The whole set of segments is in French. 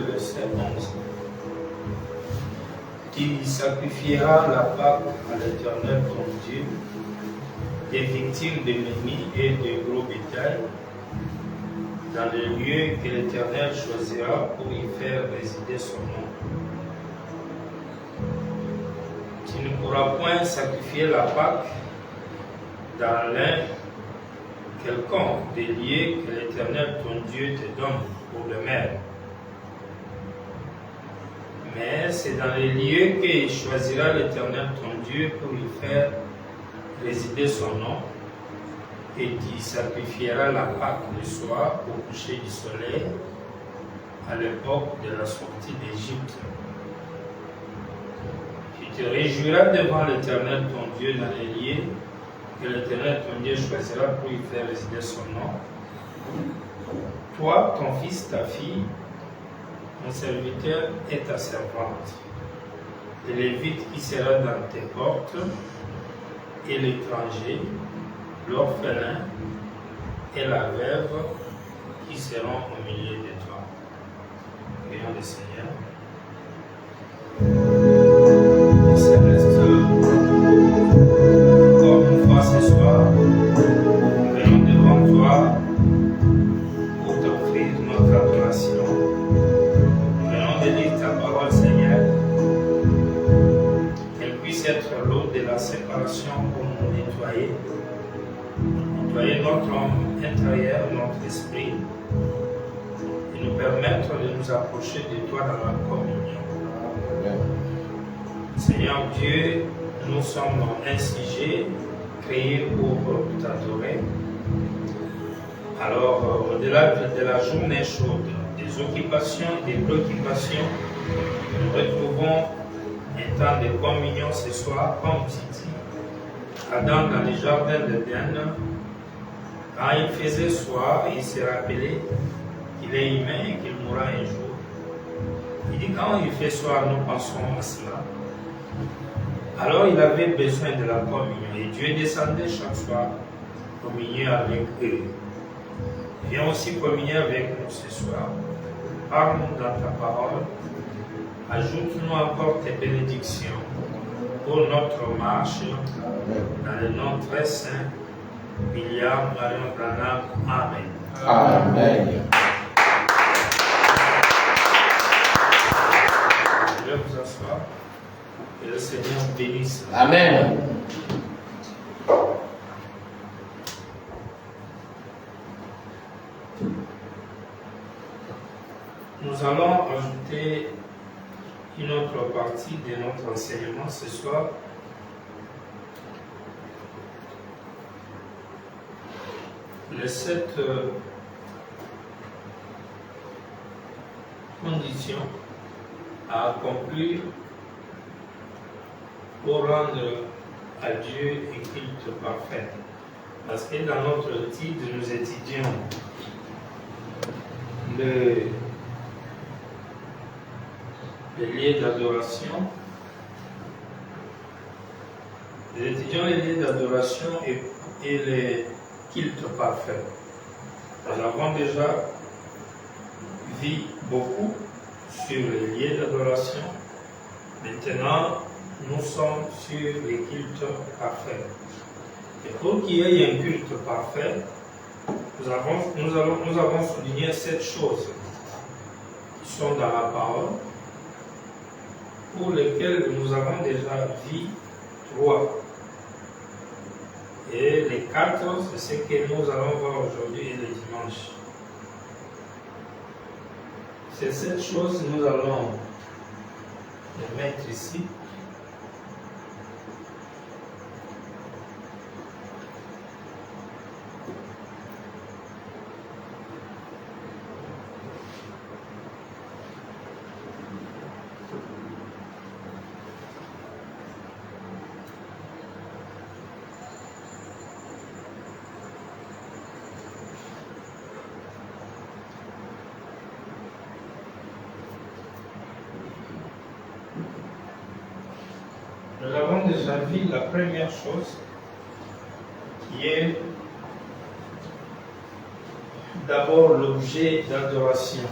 verset 11. Tu sacrifieras la Pâque à l'Éternel ton Dieu, des victimes de menhir et de gros bétail, dans le lieu que l'Éternel choisira pour y faire résider son nom. Tu ne pourras point sacrifier la Pâque dans l'un quelconque des lieux que l'Éternel ton Dieu te donne pour le maire. Mais c'est dans les lieux qu'il choisira l'Éternel ton Dieu pour y faire résider son nom, et tu sacrifieras la Pâque le soir au coucher du soleil, à l'époque de la sortie d'Égypte. Tu te réjouiras devant l'Éternel ton Dieu dans les lieux que l'Éternel ton Dieu choisira pour y faire résider son nom. Toi, ton fils, ta fille, ton serviteur et ta servante, et les Lévite qui sera dans tes portes, et l'étranger, l'orphelin et la veuve qui seront au milieu de toi. Prions le Seigneur. Et Céleste, encore une fois ce soir, nous venons devant toi pour t'offrir notre adoration. Nous venons de lire ta parole, Seigneur, qu'elle puisse être l'eau de la séparation pour nous nettoyer notre homme intérieur, notre esprit, et nous permettre de nous approcher de toi dans la communion. Seigneur Dieu, nous sommes ainsi créés pour t'adorer. Alors, au-delà de la journée chaude, des occupations et des préoccupations, nous retrouvons un temps de communion ce soir, comme Titi, Adam dans le jardin d'Éden. Quand il faisait soir, il s'est rappelé qu'il est humain et qu'il mourra un jour. Il dit, quand il fait soir, nous pensons à cela. Alors il avait besoin de la communion et Dieu descendait chaque soir communier avec eux. Viens aussi communier avec nous ce soir. Parle-nous dans ta parole. Ajoute-nous encore tes bénédictions pour notre marche dans le nom très saint William Marion Branham. Amen. Amen. Je vais vous asseoir. Que le Seigneur bénisse. Amen. Nous allons ajouter une autre partie de notre enseignement ce soir. Les 7 conditions à accomplir pour rendre à Dieu un culte parfait. Parce que dans notre titre, nous étudions les lieux d'adoration. Nous étudions les lieux d'adoration et les culte parfait. Nous avons déjà vu beaucoup sur les lieux d'adoration. Maintenant, nous sommes sur les cultes parfaits. Et pour qu'il y ait un culte parfait, nous avons souligné 7 choses qui sont dans la parole, pour lesquelles nous avons déjà vu 3. Et les 4, c'est ce que nous allons voir aujourd'hui et le dimanche. Ces 7 choses, nous allons les mettre ici. Nous avons déjà vu la première chose qui est d'abord l'objet d'adoration.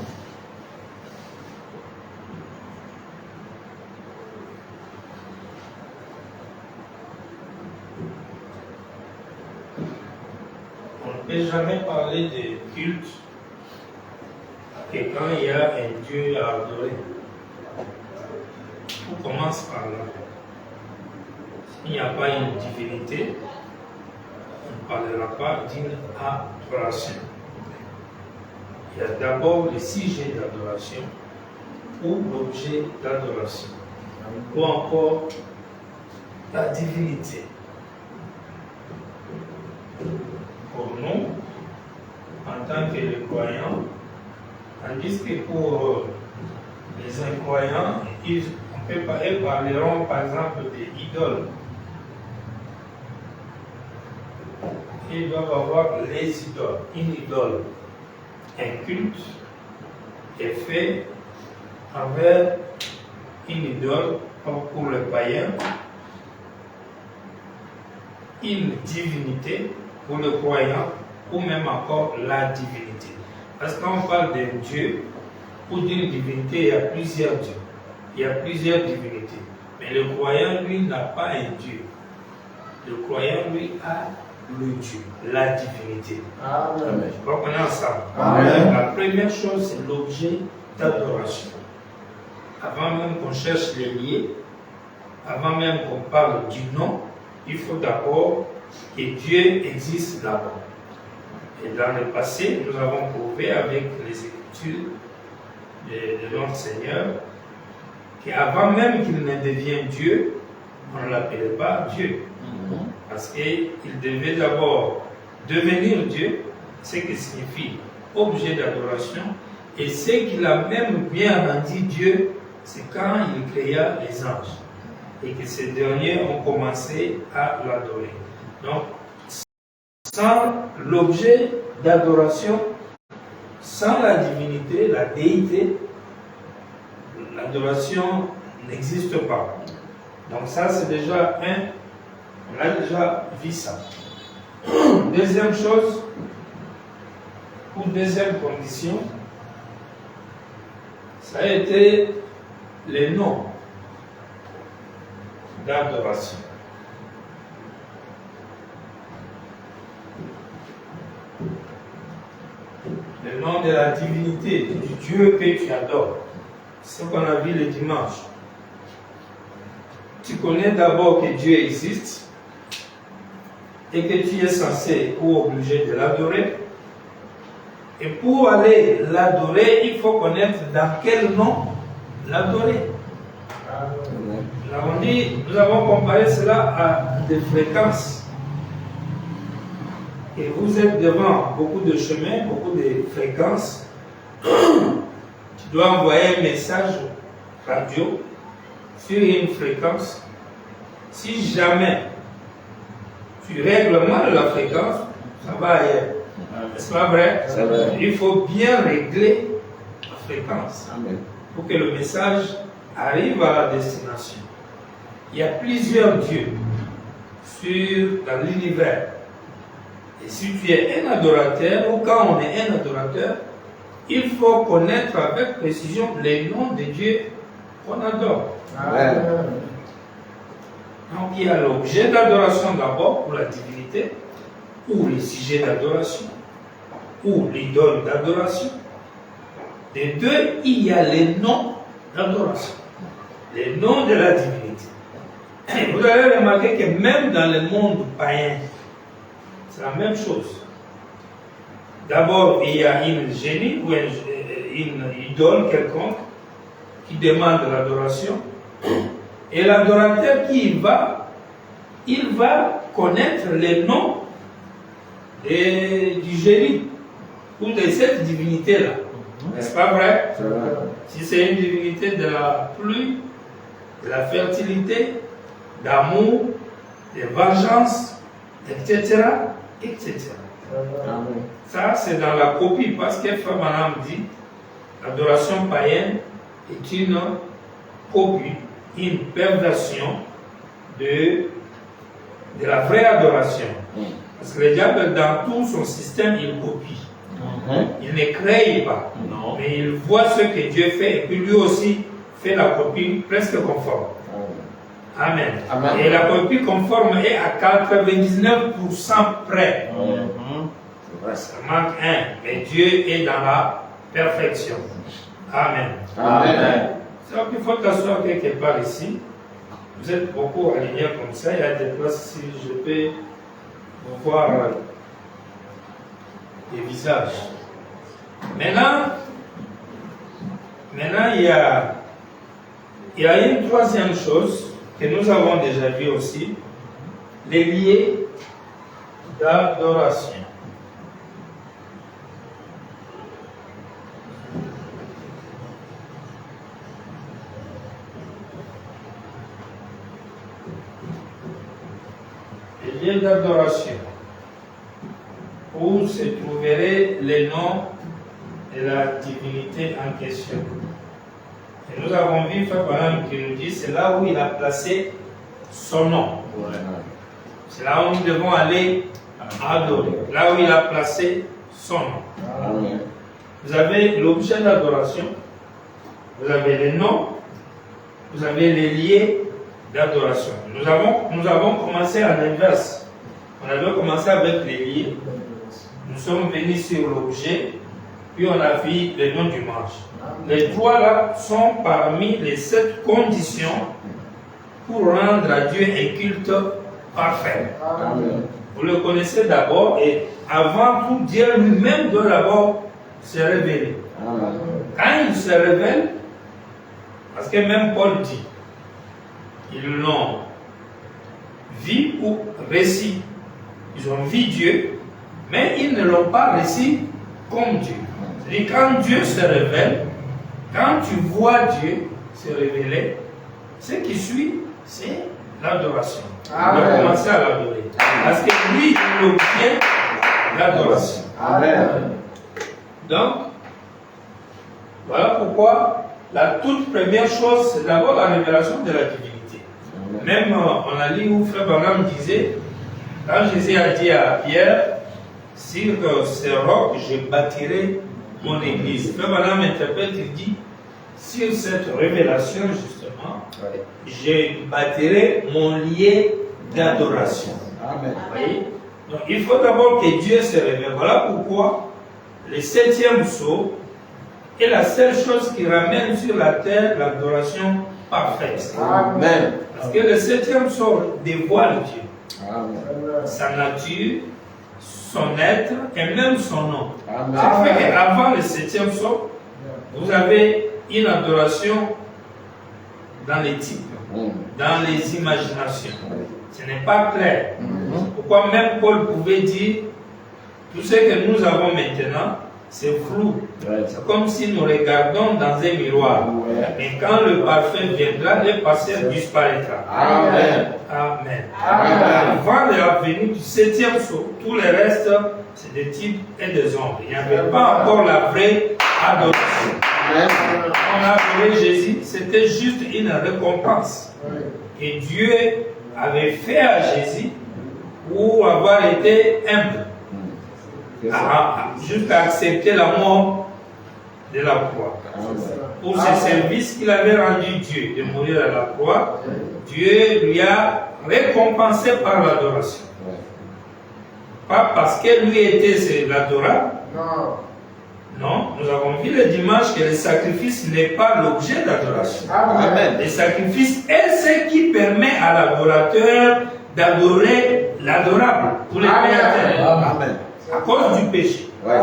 ne peut jamais parler de culte que quand il y a un Dieu à adorer. On commence par là. S'il n'y a pas une divinité, on ne parlera pas d'une adoration. Il y a d'abord le sujet d'adoration ou l'objet d'adoration, ou encore la divinité. Pour nous, en tant que croyants, tandis que pour les incroyants, ils parleront par exemple des idoles. Ils doivent avoir les idoles. Une idole, un culte est fait envers une idole, comme pour le païen, une divinité pour le croyant, ou même encore la divinité. Parce que quand on parle d'un Dieu ou d'une divinité, il y a plusieurs dieux, il y a plusieurs divinités. Mais le croyant, lui, n'a pas un Dieu. Le croyant, lui, a le Dieu, la divinité. Amen. Je crois qu'on est ensemble. Amen. La première chose, c'est l'objet d'adoration. Avant même qu'on cherche les liés, avant même qu'on parle du nom, il faut d'abord que Dieu existe d'abord. Et dans le passé, nous avons prouvé avec les Écritures de notre Seigneur qu'avant même qu'il ne devienne Dieu, on ne l'appelait pas Dieu. Parce qu'il devait d'abord devenir Dieu, ce qui signifie objet d'adoration, et ce qu'il a même bien rendu Dieu, c'est quand il créa les anges, et que ces derniers ont commencé à l'adorer. Donc, sans l'objet d'adoration, sans la divinité, la déité, l'adoration n'existe pas. Donc ça, c'est déjà on a déjà vu ça. Deuxième chose, ou deuxième condition, ça a été les noms d'adoration. Le nom de la divinité, du Dieu que tu adores. C'est ce qu'on a vu le dimanche. Tu connais d'abord que Dieu existe et que tu es censé ou obligé de l'adorer. Et pour aller l'adorer, il faut connaître dans quel nom l'adorer. Nous avons dit, nous avons comparé cela à des fréquences. Et vous êtes devant beaucoup de chemins, beaucoup de fréquences. Tu dois envoyer un message radio sur une fréquence. Si jamais tu règles mal la fréquence, ça va ailleurs. N'est-ce pas vrai? Il faut bien régler la fréquence. Amen. Pour que le message arrive à la destination. Il y a plusieurs dieux dans l'univers. Et si tu es un adorateur, ou quand on est un adorateur, il faut connaître avec précision les noms de Dieu qu'on adore. Amen. Donc il y a l'objet d'adoration d'abord pour la divinité, ou le sujet d'adoration, ou l'idole d'adoration. Des deux, il y a les noms d'adoration, les noms de la divinité. Et vous allez remarquer que même dans le monde païen, c'est la même chose. D'abord, il y a une génie ou une idole quelconque qui demande l'adoration. Et l'adorateur qui il va connaître les noms du génie ou de cette divinité-là. N'est-ce pas vrai? Si c'est une divinité de la pluie, de la fertilité, d'amour, de vengeance, etc., etc. Ça, c'est dans la copie, parce que Frère Branham dit l'adoration païenne est une copie, une perversion de la vraie adoration. Parce que le diable, dans tout son système, il copie. Il ne crée pas, mais il voit ce que Dieu fait et puis lui aussi fait la copie presque conforme. Amen. Amen. Et la copie conforme est à 99% près. Ça manque un, mais Dieu est dans la perfection. Amen. Amen. Donc il faut t'asseoir quelque part ici. Vous êtes beaucoup alignés comme ça. Il y a des places ici, je peux vous voir les visages. Maintenant, il y a une troisième chose que nous avons déjà vu aussi, les liés d'adoration. Les lieux d'adoration, où se trouveraient les noms de la divinité en question. Et nous avons vu Frère Branham qui nous dit, c'est là où il a placé son nom. C'est là où nous devons aller adorer. Là où il a placé son nom. Vous avez l'objet d'adoration, vous avez les noms, vous avez les liés d'adoration. Nous avons commencé à l'inverse. On avait commencé avec les liés. Nous sommes venus sur l'objet, puis on a vu le nom du manche. Les trois là sont parmi les 7 conditions pour rendre à Dieu un culte parfait. Amen. Vous le connaissez d'abord et avant tout, Dieu lui-même doit d'abord se révéler. Amen. Quand il se révèle, parce que même Paul dit, ils l'ont vu ou récit. Ils ont vu Dieu, mais ils ne l'ont pas récit comme Dieu. C'est-à-dire quand Dieu se révèle, quand tu vois Dieu se révéler, ce qui suit, c'est l'adoration. On va commencer à l'adorer. Parce que lui, il obtient l'adoration. Amen. Donc, voilà pourquoi la toute première chose, c'est d'abord la révélation de la divinité. Même on a lu où Frère Branham disait, quand Jésus a dit à Pierre, sur ce roc, je bâtirai mon église. Frère Branham interprète, il dit, sur cette révélation justement, je bâtirai mon lieu d'adoration. Amen. Vous voyez? Donc il faut d'abord que Dieu se révèle. Voilà pourquoi le 7e sceau est la seule chose qui ramène sur la terre l'adoration parfaite. Amen. Parce que le 7e sceau dévoile Dieu. Amen. Sa nature, son être et même son nom. Ça fait qu'avant le 7e sceau, vous avez une adoration dans les types, dans les imaginations. Ce n'est pas clair. Pourquoi même Paul pouvait dire tout ce que nous avons maintenant, c'est flou. C'est comme si nous regardons dans un miroir. Mais quand le parfait viendra, le passé disparaîtra. Amen. Amen. Amen. Avant la venue du 7e sceau, tout le reste, c'est des types et des ombres. Il n'y avait pas encore la vraie adoration. On a adoré Jésus, c'était juste une récompense. Et Dieu avait fait à Jésus pour avoir été humble, jusqu'à accepter la mort de la croix. Pour ce service qu'il avait rendu Dieu, de mourir à la croix, Dieu lui a récompensé par l'adoration. Pas parce que lui était l'adorable. Non, nous avons vu le dimanche que le sacrifice n'est pas l'objet d'adoration. Amen. Le sacrifice est ce qui permet à l'adorateur d'adorer l'adorable pour les créateurs. Amen. À cause du péché. Ouais.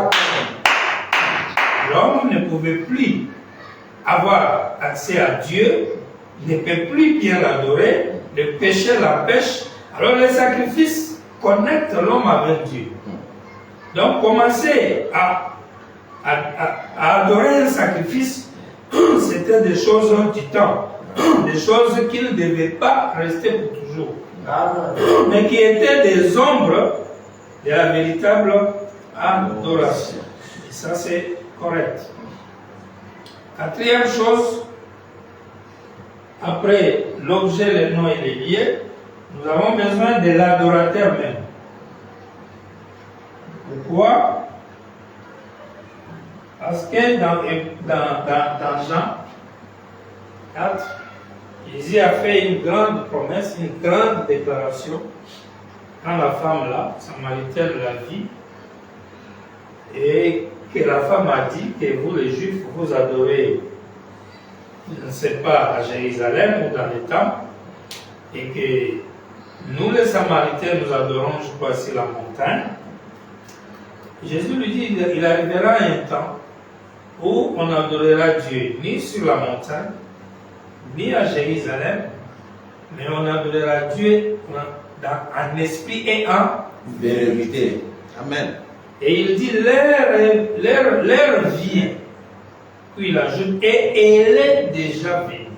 L'homme ne pouvait plus avoir accès à Dieu, ne peut plus bien l'adorer, le péché l'empêche. Alors le sacrifice connecte l'homme avec Dieu. Donc commencer à adorer un sacrifice, c'était des choses du temps, des choses qui ne devaient pas rester pour toujours, mais qui étaient des ombres de la véritable adoration. Et ça, c'est correct. Quatrième chose, après l'objet, le nom et les liés, nous avons besoin de l'adorateur même. Pourquoi? Parce que dans Jean 4, Jésus a fait une grande promesse, une grande déclaration. Quand la femme là, samaritaine, l'a vit, et que la femme a dit que vous les Juifs, vous adorez, je ne sais pas, à Jérusalem ou dans les temples, et que nous les Samaritains, nous adorons, je crois, sur la montagne. Jésus lui dit, il arrivera un temps où on adorera Dieu ni sur la montagne, ni à Jérusalem, mais on adorera Dieu en esprit et en vérité. Amen. Et il dit, l'heure vient, puis il ajoute, et elle est déjà venue,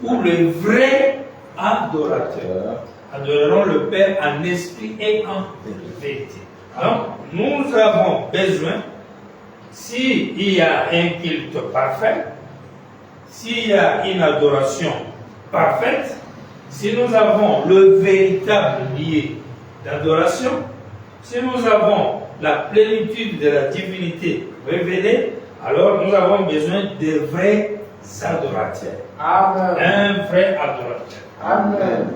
où le vrai adorateur adoreront le Père en esprit et en vérité. Donc, nous avons besoin, s'il y a un culte parfait, s'il y a une adoration parfaite, si nous avons le véritable lieu d'adoration, si nous avons la plénitude de la divinité révélée, alors nous avons besoin de vrais adorateurs. Amen. Un vrai adorateur. Amen.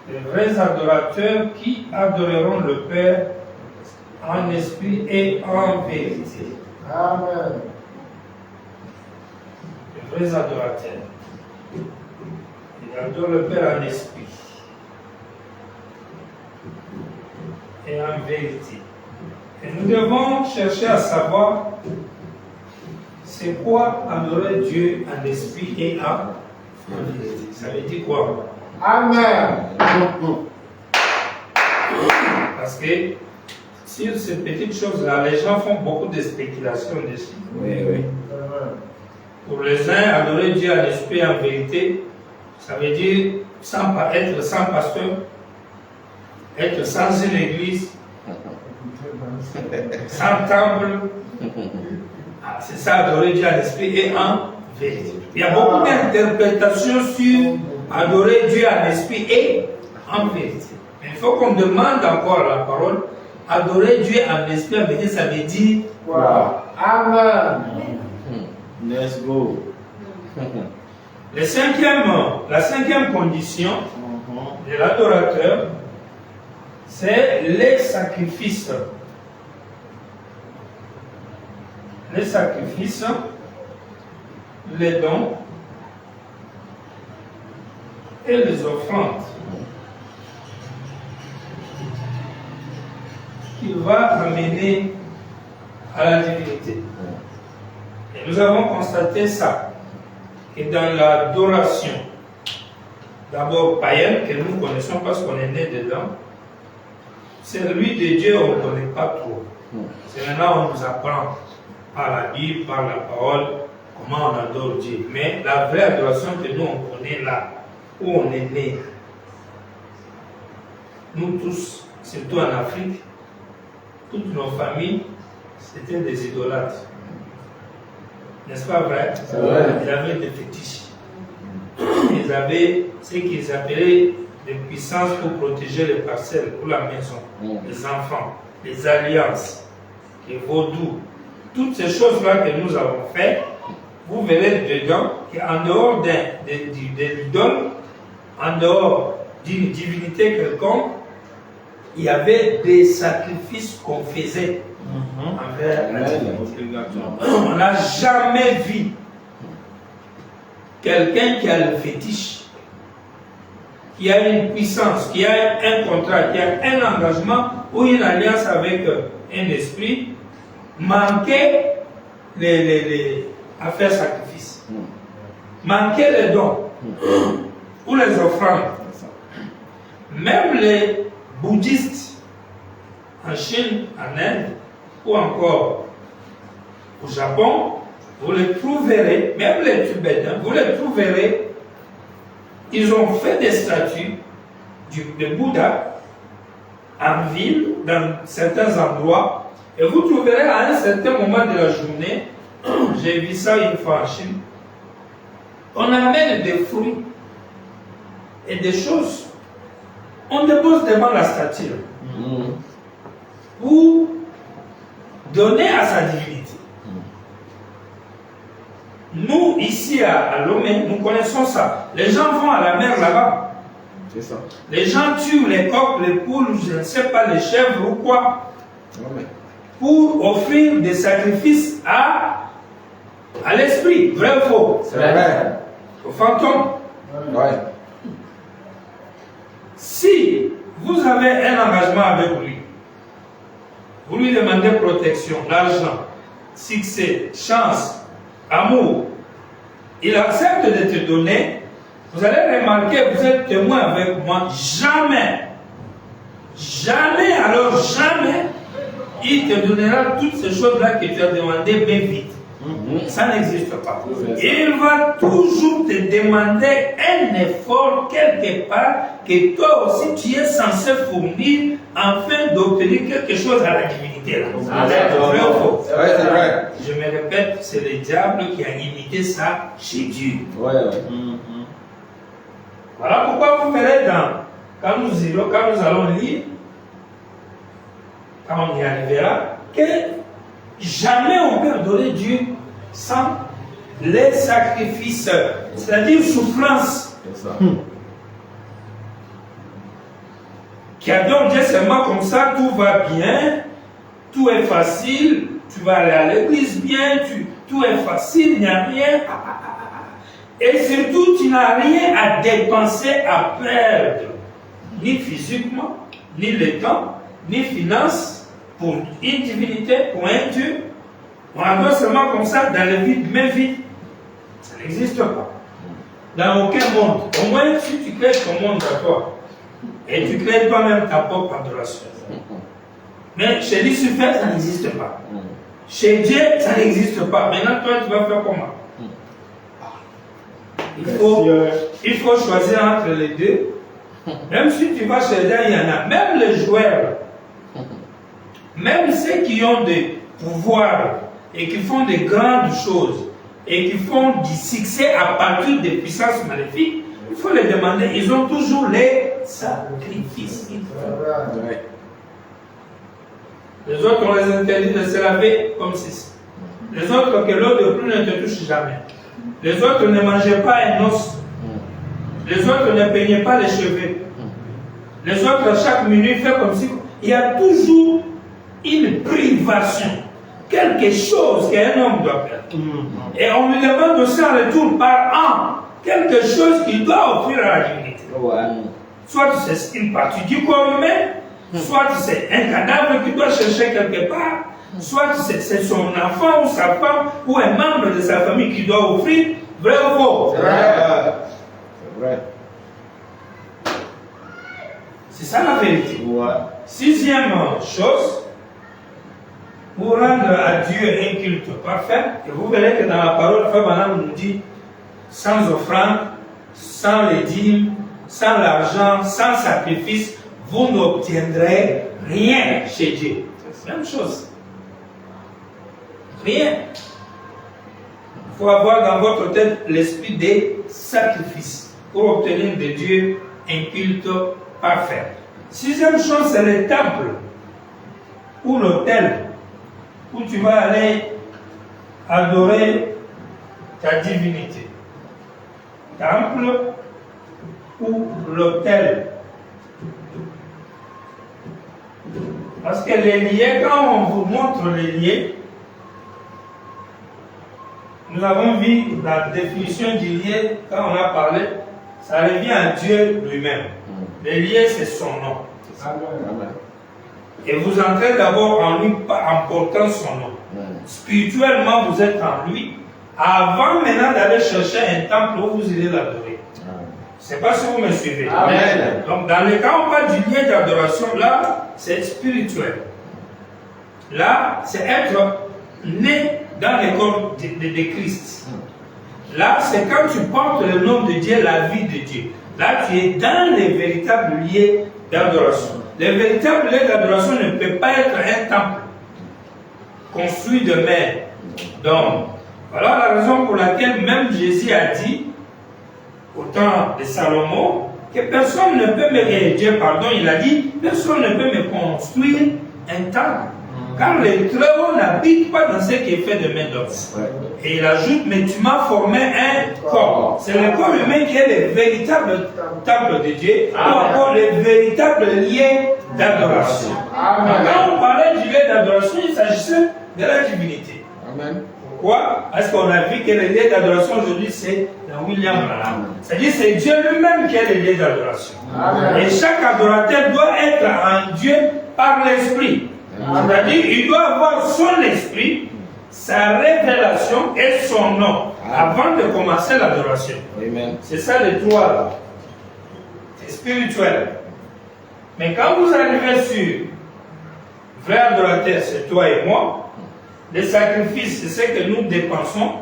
De vrais adorateurs qui adoreront le Père en esprit et en vérité. Amen. De vrais adorateurs. Ils adorent le Père en esprit et en vérité. Et nous devons chercher à savoir c'est quoi adorer Dieu en esprit et en vérité. Ça veut dire quoi? Amen. Parce que sur ces petites choses-là, les gens font beaucoup de spéculations dessus. Oui, oui. Pour les uns, adorer Dieu en esprit et en vérité, ça veut dire être sans pasteur, être sans une église, sans temple. Ah, c'est ça, adorer Dieu en esprit et en vérité. Il y a beaucoup d'interprétations sur adorer Dieu en esprit et en vérité. Mais il faut qu'on demande encore la parole. Adorer Dieu en esprit et en vérité, ça veut dire quoi? Amen. Let's go. la cinquième condition de l'adorateur, c'est les sacrifices. Les sacrifices, les dons et les offrandes qu'il va amener à la divinité. Et nous avons constaté ça, que dans l'adoration, d'abord païenne, que nous connaissons parce qu'on est né dedans, celui de Dieu, on ne connaît pas trop. C'est maintenant on nous apprend par la Bible, par la parole, comment on adore Dieu. Mais la vraie adoration que nous on connaît là, où on est né, nous tous, surtout en Afrique, toutes nos familles, c'était des idolâtres. N'est-ce pas vrai? C'est vrai. Ils avaient des fétiches. Ils avaient ce qu'ils appelaient des puissances pour protéger les parcelles, pour la maison, les enfants, les alliances, les vaudous. Toutes ces choses-là que nous avons faites, vous verrez dedans qu'en dehors d'un idole, en dehors d'une divinité quelconque, il y avait des sacrifices qu'on faisait envers la divinité. On n'a jamais vu quelqu'un qui a le fétiche, qui a une puissance, qui a un contrat, qui a un engagement ou une alliance avec un esprit, manquer à faire sacrifice, manquer les dons ou les offrandes. Même les bouddhistes en Chine, en Inde ou encore au Japon, vous les trouverez, même les Tibétains, vous les trouverez, ils ont fait des statues de Bouddha en ville, dans certains endroits, et vous trouverez à un certain moment de la journée, j'ai vu ça une fois en Chine, on amène des fruits et des choses, on dépose devant la statue pour donner à sa divinité. Nous, ici à Lomé, nous connaissons ça. Les gens vont à la mer là-bas. C'est ça. Les gens tuent les coqs, les poules, je ne sais pas, les chèvres ou quoi. pour offrir des sacrifices à l'esprit. Vrai ou faux? C'est vrai. Au fantôme. Ouais. Si vous avez un engagement avec lui, vous lui demandez protection, l'argent, succès, chance, amour, il accepte de te donner, vous allez remarquer, vous êtes témoin avec moi, jamais, alors jamais, il te donnera toutes ces choses-là que tu as demandées, mais vite. Ça n'existe pas. Il va toujours te demander un effort quelque part que toi aussi tu es censé fournir afin d'obtenir quelque chose à la divinité. Vrai ou faux? Ouais, c'est vrai. Je me répète, c'est le diable qui a imité ça chez Dieu. Ouais. Voilà pourquoi vous verrez quand nous allons lire, quand on y arrivera, que jamais on peut adorer Dieu sans les sacrifices, c'est-à-dire souffrance. C'est ça. Qui adore Dieu seulement comme ça, tout va bien, tout est facile, tu vas aller à l'église bien, tout est facile, il n'y a rien. Et surtout, tu n'as rien à dépenser, à perdre, ni physiquement, ni le temps, ni finances, pour une divinité, pour un Dieu. On adore seulement comme ça, dans le vide, mais vide. Ça n'existe pas. Dans aucun monde. Au moins, si tu crées ton monde à toi, et tu crées toi-même ta propre adoration. Mais chez Lucifer, ça n'existe pas. Chez Dieu, ça n'existe pas. Maintenant, toi, tu vas faire comment? Il faut choisir entre les deux. Même si tu vas chez Dieu, il y en a. Même les joueurs, même ceux qui ont des pouvoirs et qui font de grandes choses et qui font du succès à partir des puissances maléfiques, il faut les demander. Ils ont toujours les sacrifices. Ouais. Les autres, on les interdit de se laver comme ceci. Les autres, que l'eau de pluie ne te touche jamais. Les autres ne mangeaient pas un os. Les autres ne peignaient pas les cheveux. Les autres, à chaque minute, font comme si. Il y a toujours une privation. Quelque chose qu'un homme doit faire. Et on lui demande aussi en retour par an quelque chose qu'il doit offrir à la divinité. Ouais. Soit c'est une partie du corps humain, soit c'est un cadavre qu'il doit chercher quelque part, soit c'est son enfant ou sa femme ou un membre de sa famille qui doit offrir. Vrai ou faux? C'est vrai. C'est vrai. C'est ça la vérité. Ouais. Sixième chose, pour rendre à Dieu un culte parfait, et vous verrez que dans la parole, Frère Branham nous dit, sans offrande, sans les dîmes, sans l'argent, sans sacrifice, vous n'obtiendrez rien chez Dieu. C'est la même chose. Rien. Il faut avoir dans votre tête l'esprit des sacrifices pour obtenir de Dieu un culte parfait. Sixième chose, c'est le temple ou l'autel où tu vas aller adorer ta divinité. Temple ou l'autel. Parce que les liens, quand on vous montre les liens, nous avons vu la définition du lien, quand on a parlé, ça revient à Dieu lui-même. Le lien, c'est son nom. Amen. Et vous entrez d'abord en lui en portant son nom. Spirituellement, vous êtes en lui. Avant maintenant d'aller chercher un temple où vous irez l'adorer. Je ne sais pas si vous me suivez. Amen. Donc, dans le cas où on parle du lien d'adoration, là, c'est spirituel. Là, c'est être né dans le corps de Christ. Là, c'est quand tu portes le nom de Dieu, la vie de Dieu. Là, tu es dans les véritables lieux d'adoration. Le véritable lieu d'adoration ne peut pas être un temple construit de main d'homme. Voilà la raison pour laquelle même Jésus a dit, au temps de Salomon, que personne ne peut me... Dieu, pardon, il a dit, personne ne peut me construire un temple. Car le Très-Haut n'habite pas dans ce qui est fait de main d'homme. Et il ajoute, mais tu m'as formé un corps. C'est le corps humain qui est le véritable temple de Dieu, ou encore le véritable lien d'adoration. Amen. Quand on parlait du lieu d'adoration, il s'agissait de la divinité. Amen. Pourquoi? Parce qu'on a vu que le lieu d'adoration aujourd'hui, c'est dans William Branham. C'est-à-dire que c'est Dieu lui-même qui est le lieu d'adoration. Amen. Et chaque adorateur doit être un Dieu par l'esprit. C'est-à-dire qu'il doit avoir son esprit, sa révélation et son nom avant de commencer l'adoration. Amen. C'est ça les trois là. C'est spirituel. Mais quand vous arrivez sur vrai adorateur, c'est toi et moi, les sacrifices, c'est ce que nous dépensons,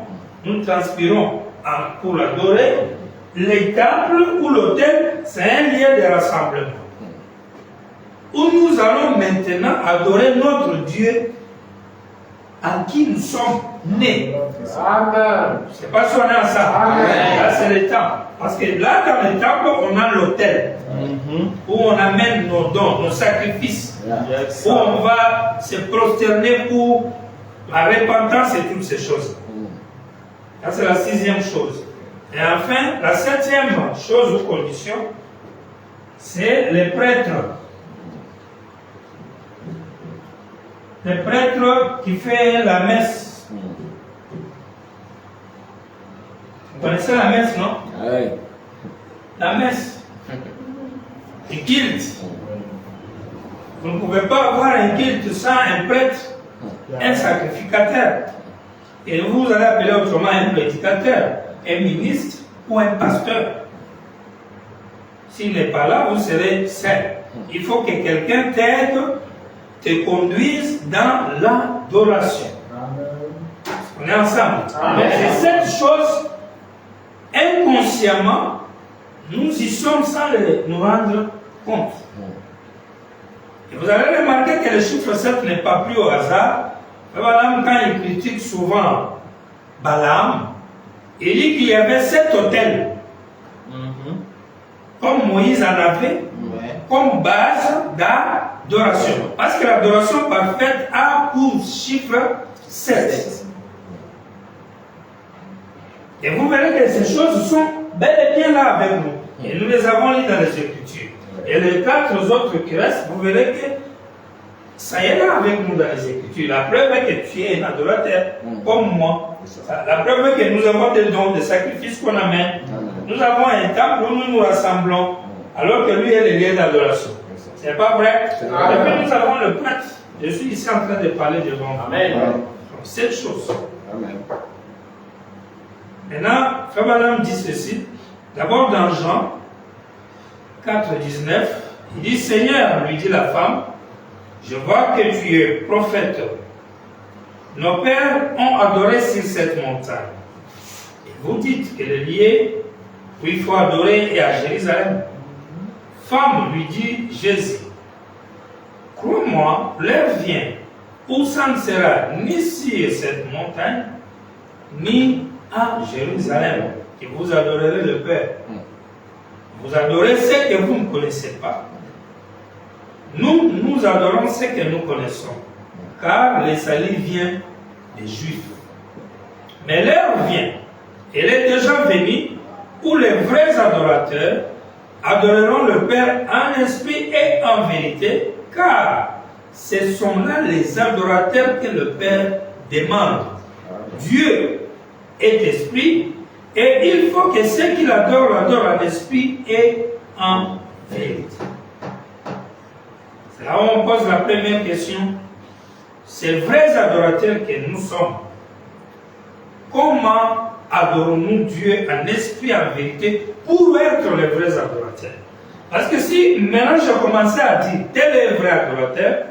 nous transpirons pour l'adorer. Les temples ou l'autel, c'est un lieu de rassemblement. Où nous allons maintenant adorer notre Dieu en qui nous sommes nés. Amen. C'est pas si on est ensemble. Amen. Là, c'est le temple. Parce que là, dans le temple, on a l'autel. Où on amène nos dons, nos sacrifices. Où on va se prosterner pour la repentance et toutes ces choses. Ça, c'est la sixième chose. Et enfin, la septième chose ou condition, c'est les prêtres. Les prêtres qui font la messe. Vous connaissez la messe, non? Oui. La messe. Le culte. Vous ne pouvez pas avoir un culte sans un prêtre, un sacrificateur. Et vous allez appeler autrement un prédicateur, un ministre ou un pasteur. S'il n'est pas là, vous serez seul. Il faut que quelqu'un t'aide, te conduise dans l'adoration. On est ensemble. Amen. Et cette chose, inconsciemment, nous y sommes sans nous rendre compte. Et vous allez remarquer que le chiffre 7 n'est pas pris au hasard. Balaam, quand il critique souvent Balaam, il dit qu'il y avait 7 autels. Comme Moïse en avait, comme base d'adoration. Parce que l'adoration parfaite a pour chiffre 7. Et vous verrez que ces choses sont bel et bien là avec nous. Et nous les avons lues dans les Écritures. Et les 4 autres qui restent, vous verrez que ça est là avec nous dans les Écritures. La preuve est que tu es un adorateur comme moi. La preuve est que nous avons des dons, des sacrifices qu'on amène. Nous avons un temple où nous nous rassemblons, alors que lui est le lieu d'adoration. Ce n'est pas vrai? Et puis nous avons le prêtre. Je suis ici en train de parler devant vous. Amen. Donc, cette chose. Amen. Maintenant, Frère Balaam dit ceci. D'abord dans Jean 4, 19, il dit, Seigneur, lui dit la femme, je vois que tu es prophète. Nos pères ont adoré sur cette montagne. Et vous dites que le lieu où il faut adorer est à Jérusalem. Femme, lui dit Jésus, crois-moi, l'heure vient où ça ne sera ni sur cette montagne, ni à Jérusalem, que vous adorerez le Père. Vous adorez ce que vous ne connaissez pas. Nous adorons ce que nous connaissons, car le salut vient des Juifs. Mais l'heure vient, elle est déjà venue, où les vrais adorateurs adoreront le Père en esprit et en vérité, car ce sont là les adorateurs que le Père demande. Dieu est esprit, et il faut que ceux qui l'adorent en esprit et en vérité. C'est là où on pose la première question. Ces vrais adorateurs que nous sommes, comment adorons-nous Dieu en esprit et en vérité pour être les vrais adorateurs? Parce que si maintenant je commençais à dire tel est le vrai adorateur,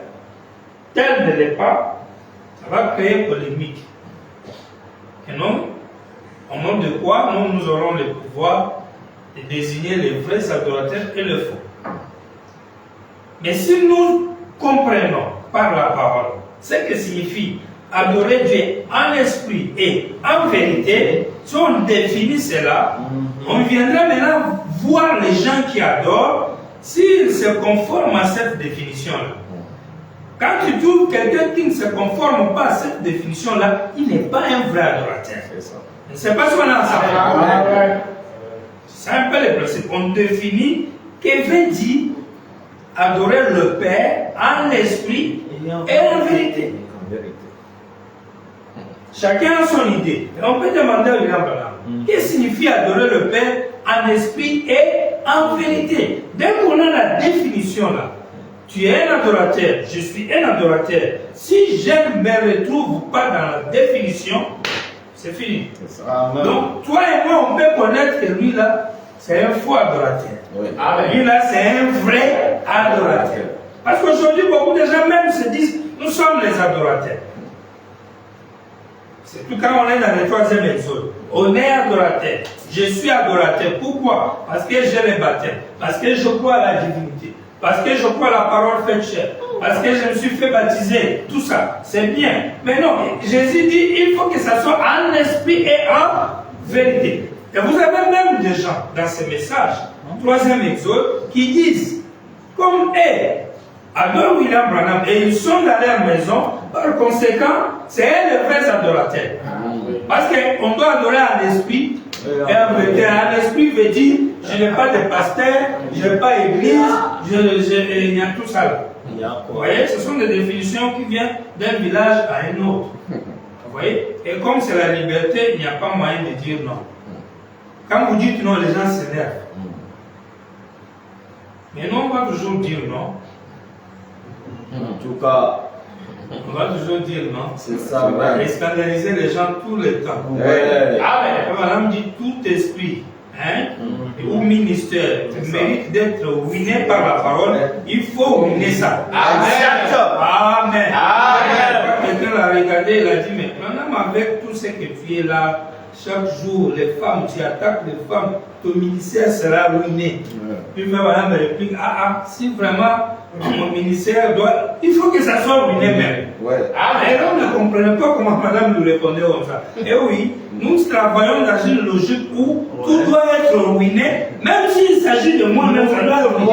tel ne l'est pas, ça va créer polémique. Et non, au nom de quoi nous aurons le pouvoir de désigner les vrais adorateurs et les faux. Mais si nous comprenons par la parole ce que signifie adorer Dieu en esprit et en vérité, si on définit cela, on viendra maintenant voir les gens qui adorent s'ils se conforment à cette définition-là. Quand tu trouves quelqu'un qui ne se conforme pas à cette définition-là, il n'est pas un vrai adorateur. C'est pas ce qu'on a ensemble. C'est un peu le principe. On définit qu'est-ce veut dire adorer le Père en esprit et en vérité. Chacun a son idée. Et on peut demander à William Branham, qu'est-ce que signifie adorer le Père en esprit et en vérité? Dès qu'on a la définition là, tu es un adorateur, je suis un adorateur. Si je ne me retrouve pas dans la définition, c'est fini. Donc, toi et moi, on peut connaître que lui là, c'est un faux adorateur. Oui. Lui là, c'est un vrai adorateur. Parce qu'aujourd'hui, beaucoup de gens même se disent, nous sommes les adorateurs. C'est tout quand on est dans le 3e exode. On est adorateur. Je suis adorateur. Pourquoi? Parce que j'ai le baptême. Parce que je crois à la divinité. Parce que je crois à la parole faite chair. Parce que je me suis fait baptiser. Tout ça, c'est bien. Mais non, Jésus dit, il faut que ça soit en esprit et en vérité. Et vous avez même des gens dans ces messages, 3e exode, qui disent, comme adorent William Branham et ils sont dans leur maison, par conséquent, c'est eux les vrais adorateurs. Parce qu'on doit adorer en esprit et en vérité. En esprit veut dire, je n'ai pas de pasteur, je n'ai pas d'église, il y a tout ça là. Vous voyez, ce sont des définitions qui viennent d'un village à un autre. Vous voyez? Et comme c'est la liberté, il n'y a pas moyen de dire non. Quand vous dites non, les gens s'énervent. Mais nous, on va toujours dire non. En tout cas, on va toujours dire non. C'est ça. Et scandaliser les gens tout le temps. Ouais. Madame dit tout esprit, ou ministère, mérite d'être ruiné par la parole, il faut ruiner ça. Amen. Quelqu'un l'a regardé, il a dit, mais madame, avec tout ce que tu es là, chaque jour, les femmes, tu attaques les femmes, ton ministère sera ruiné. Puis madame me réplique, si vraiment mon ministère doit, il faut que ça soit ruiné même. Et on ne comprenait pas comment madame nous répondait comme ça. Et oui, nous travaillons dans une logique où tout doit être ruiné, même s'il s'agit de moi-même, ça doit être ruiné.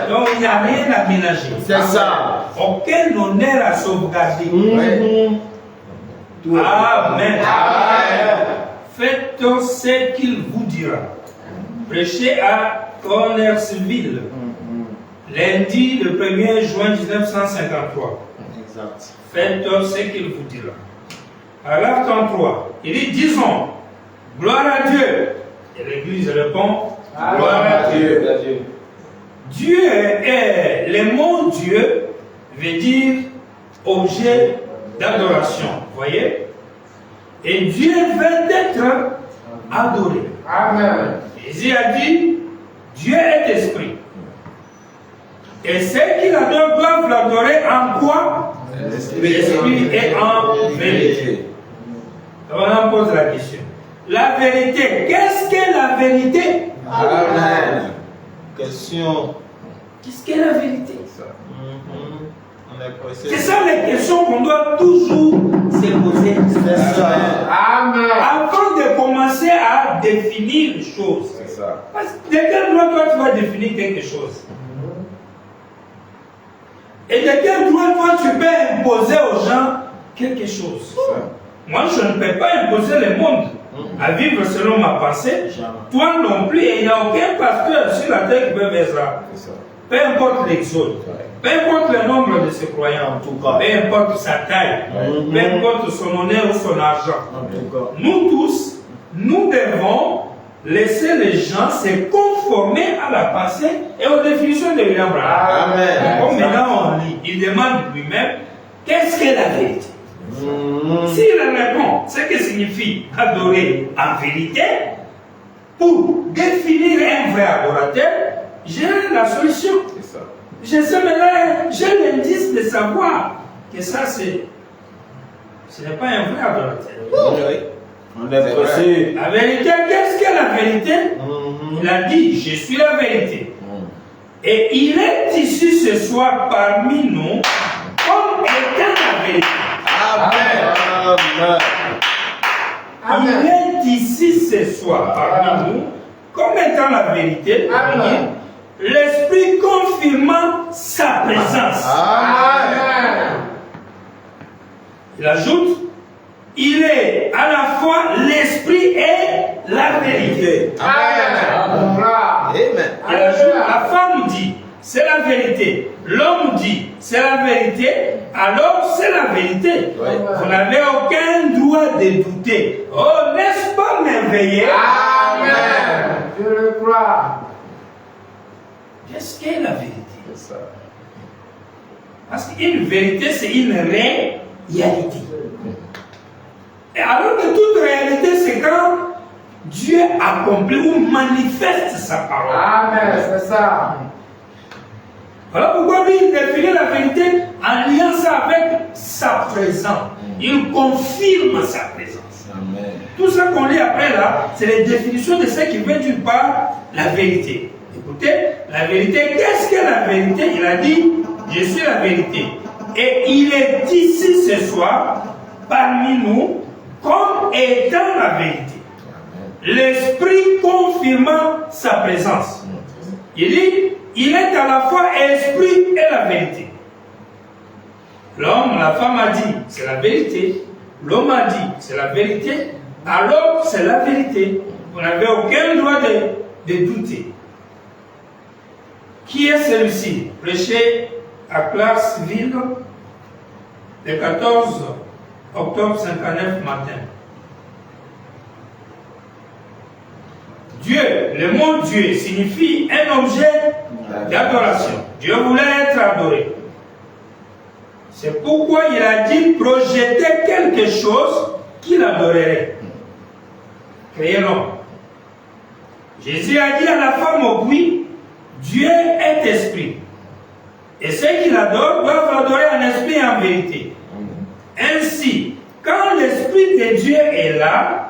Donc il n'y a rien à ménager. C'est ça. Aucun honneur à sauvegarder. Amen. Faites ce qu'il vous dira. Prêchez à Connersville, lundi le 1er juin 1953. Exact. Faites ce qu'il vous dira. Alors 33, il dit, disons, gloire à Dieu. Et l'Église répond, gloire à Dieu. Dieu est, le mot Dieu veut dire objet d'adoration. Vous voyez? Et Dieu veut être adoré. Amen. Jésus a dit, Dieu est esprit. Et ceux qui l'adorent doivent l'adorer en quoi? L'esprit et en vérité. On pose la question. La vérité, qu'est-ce qu'est la vérité? Amen. Question. Qu'est-ce qu'est la vérité? C'est ça les questions qu'on doit toujours se poser. Amen. Avant de commencer à définir les choses. C'est ça. Parce que de quel droit toi tu vas définir quelque chose? Et de quel droit toi tu peux imposer aux gens quelque chose? Moi je ne peux pas imposer le monde à vivre selon ma pensée. Toi non plus, et il n'y a aucun pasteur sur la terre qui peut faire ça. Peu importe l'exode, peu importe le nombre de ses croyants, en tout cas, peu importe sa taille, peu importe son honneur ou son argent. Nous tous, nous devons laisser les gens se conformer à la pensée et aux définitions de William Branham. Comme maintenant on lit, il demande lui-même qu'est-ce qu'est la vérité. S'il répond ce que signifie adorer en vérité, pour définir un vrai adorateur, j'ai la solution. Je sais maintenant, j'ai l'indice de savoir que ça ce n'est pas un vrai adorateur. On est pressé. La vérité, qu'est-ce que la vérité? Il a dit, je suis la vérité. Et il est ici ce soir parmi nous comme étant la vérité. Amen. Il est ici ce soir parmi nous comme étant la vérité. L'Esprit confirmant sa présence. Amen. Il ajoute, il est à la fois l'Esprit et la vérité. Amen. Il ajoute, la femme dit, c'est la vérité. l'homme dit c'est la vérité, alors c'est la vérité. Ouais. Vous n'avez aucun droit de douter. Oh, n'est-ce pas merveilleux? Amen. Je le crois. Qu'est-ce qu'est la vérité? C'est ça. Parce qu'une vérité, c'est une réalité. Et alors que toute réalité, c'est quand Dieu accomplit ou manifeste sa parole. Amen. C'est ça. Voilà pourquoi lui, il définit la vérité en liant ça avec sa présence. Il confirme sa présence. Amen. Tout ça qu'on lit après là, c'est les définitions de ce qui veut dire par la vérité. Écoutez, la vérité, qu'est-ce que la vérité? Il a dit, je suis la vérité. Et il est ici ce soir, parmi nous, comme étant la vérité. L'Esprit confirmant sa présence. Il dit, il est à la fois esprit et la vérité. L'homme, la femme a dit, c'est la vérité. L'homme a dit, c'est la vérité. Alors, c'est la vérité. Vous n'avez aucun droit de douter. Qui est celui-ci? Prêché à Clarksville le 14 octobre 59 matin. Dieu, le mot Dieu signifie un objet d'adoration. Dieu voulait être adoré. C'est pourquoi il a dit projeter quelque chose qu'il adorerait. Créer l'homme. Jésus a dit à la femme au puits, Dieu est esprit. Et ceux qui l'adorent doivent l'adorer en esprit et en vérité. Ainsi, quand l'esprit de Dieu est là,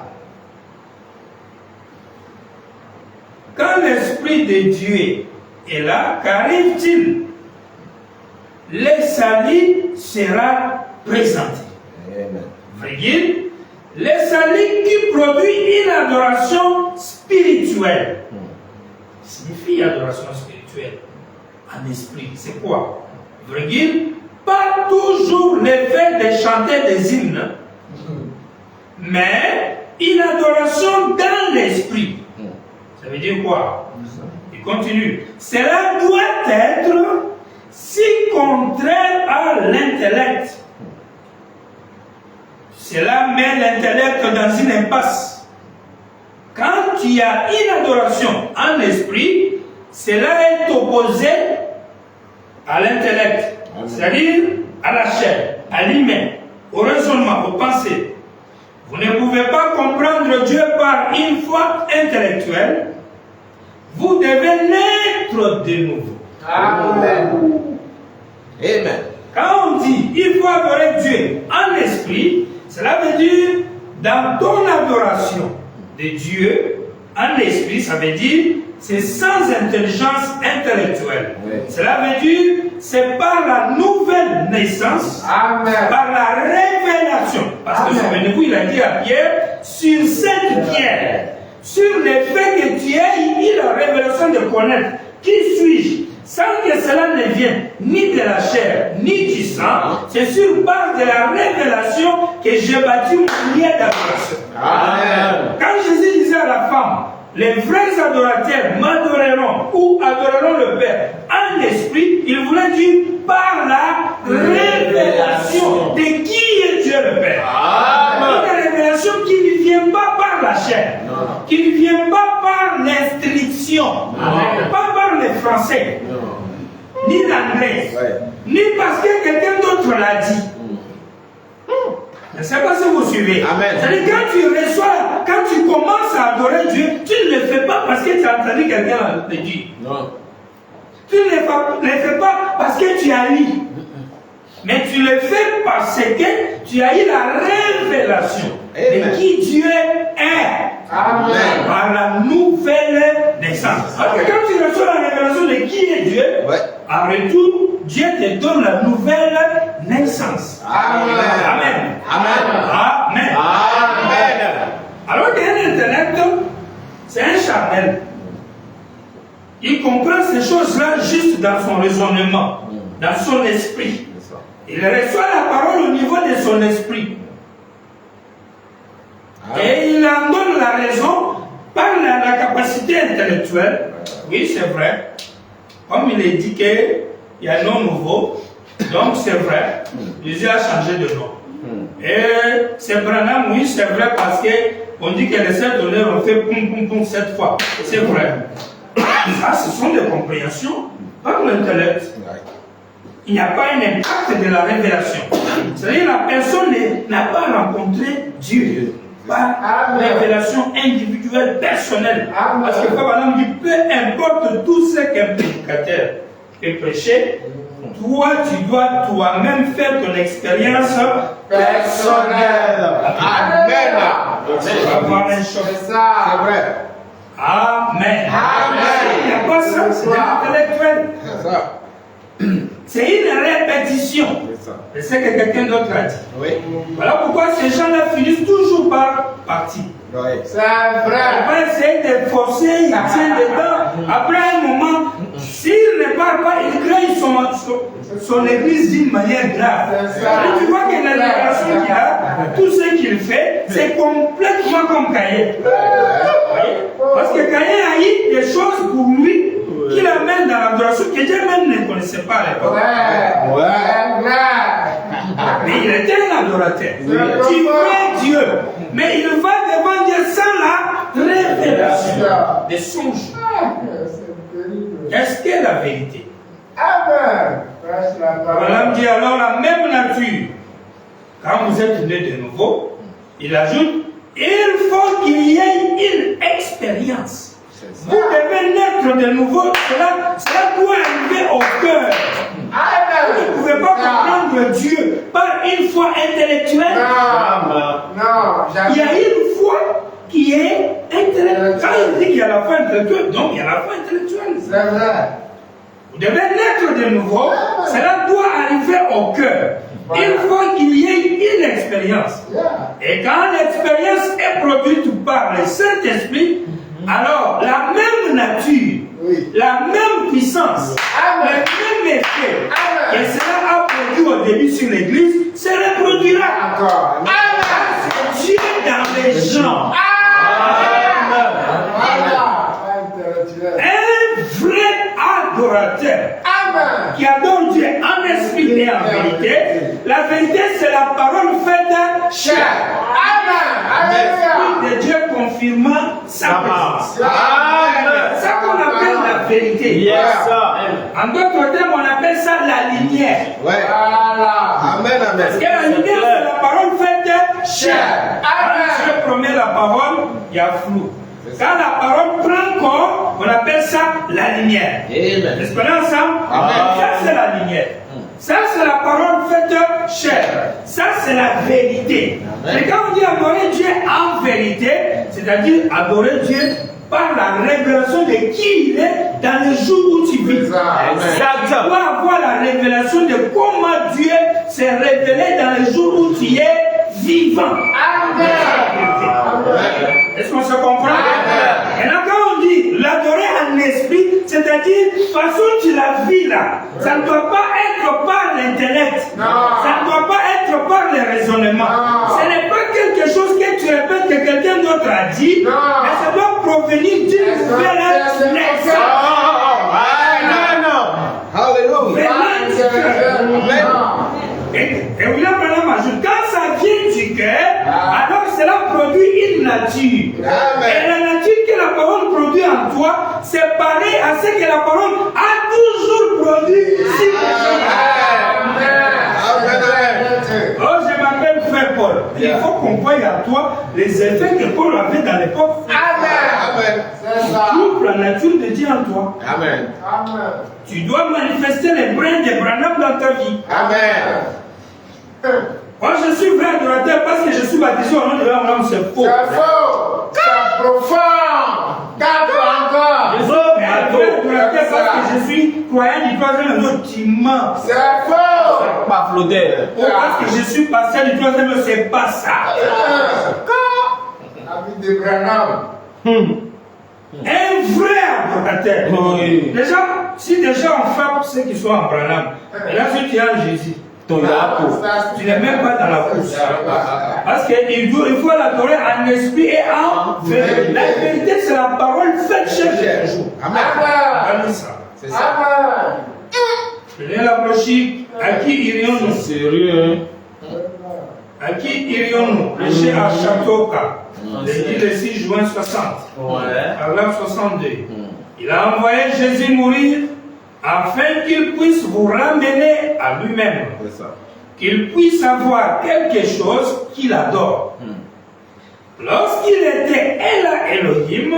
qu'arrive-t-il? Le salut sera présenté. Virgule, le salut qui produit une adoration spirituelle. Signifie adoration spirituelle en esprit. C'est quoi? Virgule, pas toujours l'effet de chanter des hymnes, mais une adoration dans l'esprit. Ça veut dire quoi? Il continue. Cela doit être si contraire à l'intellect. Cela met l'intellect dans une impasse. Quand il y a une adoration en esprit, cela est opposé à l'intellect, c'est-à-dire à la chair, à l'humain, au raisonnement, aux pensées. Vous ne pouvez pas comprendre Dieu par une foi intellectuelle. Vous devez naître de nouveau. Amen. Amen. Quand on dit il faut adorer Dieu en esprit, cela veut dire dans ton adoration de Dieu en esprit, ça veut dire c'est sans intelligence intellectuelle. Oui. Cela veut dire c'est par la nouvelle naissance, Amen. par la révélation. Parce que souvenez-vous, il a dit à Pierre, sur cette pierre, sur le fait que tu aies eu la révélation de connaître qui suis-je, sans que cela ne vienne ni de la chair, ni du sang, c'est sur base de la révélation que j'ai bâti mon lien d'adoration. Amen. Quand Jésus disait à la femme, les vrais adorateurs m'adoreront ou adoreront le Père en esprit, il voulait dire par la révélation de qui est Dieu le Père. Amen. Une révélation qui ne vient pas par la chair, qui ne vient pas par l'instruction, pas par le français, ni l'anglais, ni parce que quelqu'un d'autre l'a dit. Je ne sais pas si vous suivez. Amen. C'est-à-dire quand tu reçois, quand tu commences à adorer Dieu, tu ne le fais pas parce que tu as entendu quelqu'un le dire. Non. Tu ne le fais pas parce que tu as lu. Mais tu le fais parce que tu as eu la révélation de qui Dieu est. Amen. Par la nouvelle naissance. Parce que quand tu reçois la révélation de qui est Dieu, en retour, Dieu te donne la nouvelle naissance. Amen. Amen. Amen. Amen. Amen. Alors qu'un intellect, c'est un charnel. Il comprend ces choses-là juste dans son raisonnement, dans son esprit. Il reçoit la parole au niveau de son esprit. Et il en donne la raison par la capacité intellectuelle. Oui, c'est vrai. Comme il est dit que il y a un nom nouveau. Donc c'est vrai, Jésus a changé de nom. Et c'est Branham, oui, c'est vrai parce qu'on dit que les 7 honneurs ont fait poum poum poum 7 fois. C'est vrai. Ça, ce sont des compréhensions par l'intellect. Il n'y a pas un impact de la révélation. C'est-à-dire que la personne n'a pas rencontré Dieu par révélation individuelle, personnelle. Parce que Branham dit, peu importe tout ce qu'un prédicateur peut prêcher, toi, tu dois toi-même faire ton expérience personnelle. Amen. Tu vas voir un choc. C'est ça. C'est vrai. Amen. Il n'y a pas ça, c'est intellectuel. C'est ça. C'est une répétition. C'est ça. C'est ce que quelqu'un d'autre a dit. Oui. Voilà pourquoi ces gens-là finissent toujours par partir. Oui. C'est On vrai. va essayer de forcer, ils tiennent dedans. Après un moment, s'il ne parle pas, il crée son église d'une manière grave. C'est ça. Et tu vois que la libération qu'il a, tout ce qu'il fait, c'est complètement comme Caïn. Parce que Caïn a eu des choses pour lui qu'il amène dans l'adoration que Dieu même ne connaissait pas à l'époque. Ouais. Mais il était un adorateur. Tu vois Dieu. Mais il va devant Dieu sans la révélation des songes. Qu'est-ce qu'est la vérité? Amen. Branham dit alors la même nature. Quand vous êtes né de nouveau, il ajoute, il faut qu'il y ait une expérience. Vous devez naître de nouveau, cela doit arriver au cœur. Vous ne pouvez pas comprendre Dieu par une foi intellectuelle. Non, Il y a une foi qui est intellectuelle. Quand il dit qu'il y a la foi intellectuelle, donc il y a la foi intellectuelle. c'est vrai. Vous devez naître de nouveau, cela doit arriver au cœur. Il faut qu'il y ait une expérience. Et quand l'expérience est produite par le Saint-Esprit, alors la même nature, la même puissance, le même effet que cela a produit au début sur l'église se reproduira. Encore. C'est Dieu dans les gens. Un vrai adorateur qui adore Dieu en esprit et en vérité. La vérité, c'est la parole faite chair. L'esprit de Dieu confirmant sa présence. C'est ça qu'on appelle la vérité. En d'autres termes, on appelle ça la lumière. Ouais. Amen, Parce amen. que la lumière, c'est la parole faite chair. Quand Dieu promet la parole, il y a flou. Quand la parole prend corps, on appelle ça la lumière. Amen. Est-ce qu'on est ensemble? Amen. Ça, c'est la lumière. Ça, c'est la parole faite chair. Ça, c'est la vérité. Et quand on dit adorer Dieu en vérité, c'est-à-dire adorer Dieu par la révélation de qui il est dans le jour où tu vis. Tu dois avoir la révélation de comment Dieu s'est révélé dans le jour où tu es vivant. Est-ce qu'on se comprend? Maintenant, quand on dit l'adorer en esprit, c'est-à-dire, façon tu la vis là, ça ne doit pas être par l'intellect, ça ne doit pas être par le raisonnement. Ce n'est pas quelque chose que tu répètes que quelqu'un d'autre a dit, mais ça doit provenir d'une nouvelle naissance. Hallelujah. Et William Branham ajoute, quand ça vient du cœur, alors cela produit une nature. Et la nature que la parole produit en toi, c'est pareil à ce que la parole a toujours produit sur les gens. Oh, je m'appelle Frère Paul. Il faut qu'on voie à toi les effets que Paul avait dans l'époque. Amen. Trouve la nature de Dieu en toi. Amen. Tu dois manifester les brins de Branham dans ta vie. Amen. Moi, je suis vrai adorateur parce que je suis baptisé au nom de Branham, c'est faux. C'est faux. C'est profond. Quatre encore. Je suis vrai adorateur parce que je suis croyant du troisième jour, tu mens. C'est faux. Pas flotté. Ou parce que je suis pasteur du troisième jour, c'est pas ça. La vie de Branham. Un vrai adorateur. Oui. Déjà, si déjà on frappe ceux qui sont en Branham, et là, si tu es en Jésus, tu n'es même pas dans la course. Parce qu'il faut l'adorer en esprit et en vérité. La vérité, c'est la parole faite chaque jour. Amen. Amen. C'est ça. Je l'ai qui irions-nous? C'est sérieux. À qui irions-nous? Prêcher à Châteauca, le 6 juin 60, à l'an 62. Il a envoyé Jésus mourir afin qu'il puisse vous ramener à lui-même. C'est ça. Qu'il puisse avoir quelque chose qu'il adore. Lorsqu'il était Ela Elohim,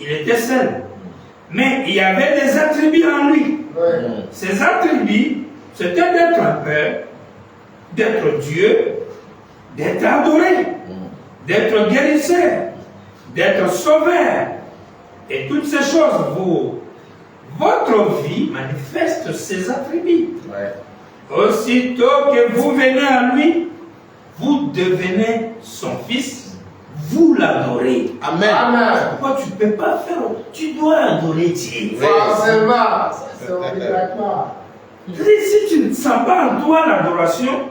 il était seul. Mais il y avait des attributs en lui. Ces attributs, c'était d'être un père, d'être Dieu, d'être adoré, d'être guérisseur, d'être sauveur. Et toutes ces choses, votre vie manifeste ces attributs. Aussitôt que vous venez à lui, vous devenez son fils, vous l'adorez. Amen. Pourquoi tu ne peux pas faire? Tu dois adorer Dieu. Forcément, c'est obligatoire. Si tu ne sens pas en toi l'adoration,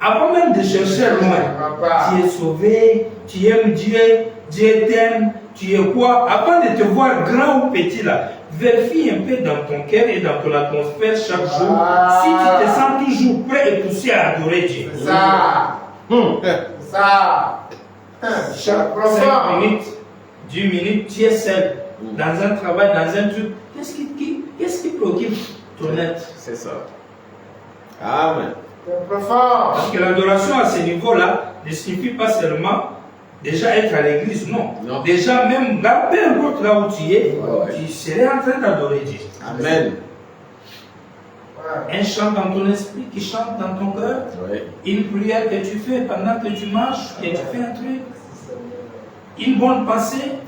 avant même de chercher loin, tu es sauvé, tu aimes Dieu, Dieu t'aime, tu es quoi? Avant de te voir grand ou petit là, vérifie un peu dans ton cœur et dans ton atmosphère chaque jour si tu te sens toujours prêt et poussé à adorer Dieu. Ça. Ça. Chaque 5 minutes, 10 minutes, tu es seul, dans un travail, dans un truc. Qu'est-ce qui préoccupe ton être? C'est ça. Amen. C'est profond. Parce que l'adoration à ce niveau-là ne signifie pas seulement déjà être à l'église, non. Déjà même là, peu importe là où tu es, tu serais en train d'adorer Dieu. Amen. Un chant dans ton esprit qui chante dans ton cœur, une prière que tu fais pendant que tu marches, que tu fais un truc, une bonne pensée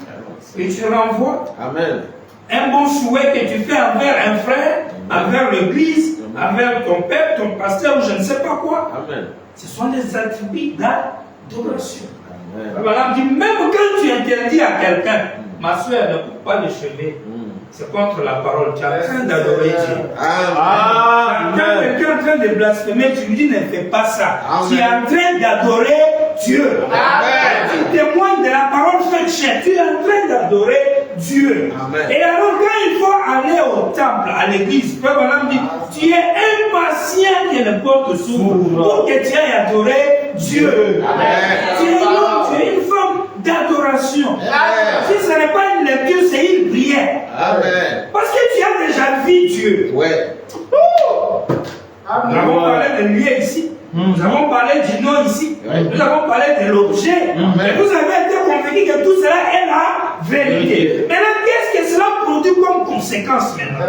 que tu renvoies, Amen. un bon souhait que tu fais envers un frère, envers l'église, envers ton père, ton pasteur ou je ne sais pas quoi. Amen. Ce sont des attributs d'adoration. Amen. Madame dit, même quand tu interdis à quelqu'un, ma soeur ne coupe pas les cheveux, c'est contre la parole. Tu es en train d'adorer Dieu. Quand quelqu'un est en train de blasphémer, tu lui dis ne fais pas ça. Tu es en train d'adorer Dieu. Tu témoignes de la parole faite chair. Tu es en train d'adorer Dieu. Amen. Et alors quand il faut aller au temple, à l'église, Frère Madame dit, tu es impatient que le porte s'ouvre pour que tu ailles adorer Dieu. Tu es un homme, tu es une femme d'adoration. Si ce n'est pas une lecture, c'est une prière. Amen. Parce que tu as déjà vu Dieu. Ouais. Nous avons parlé de lui ici. Nous avons parlé du nom ici. Nous avons parlé de l'objet. Et vous avez été convaincus que tout cela est la vérité. Maintenant, qu'est-ce que cela produit comme conséquence maintenant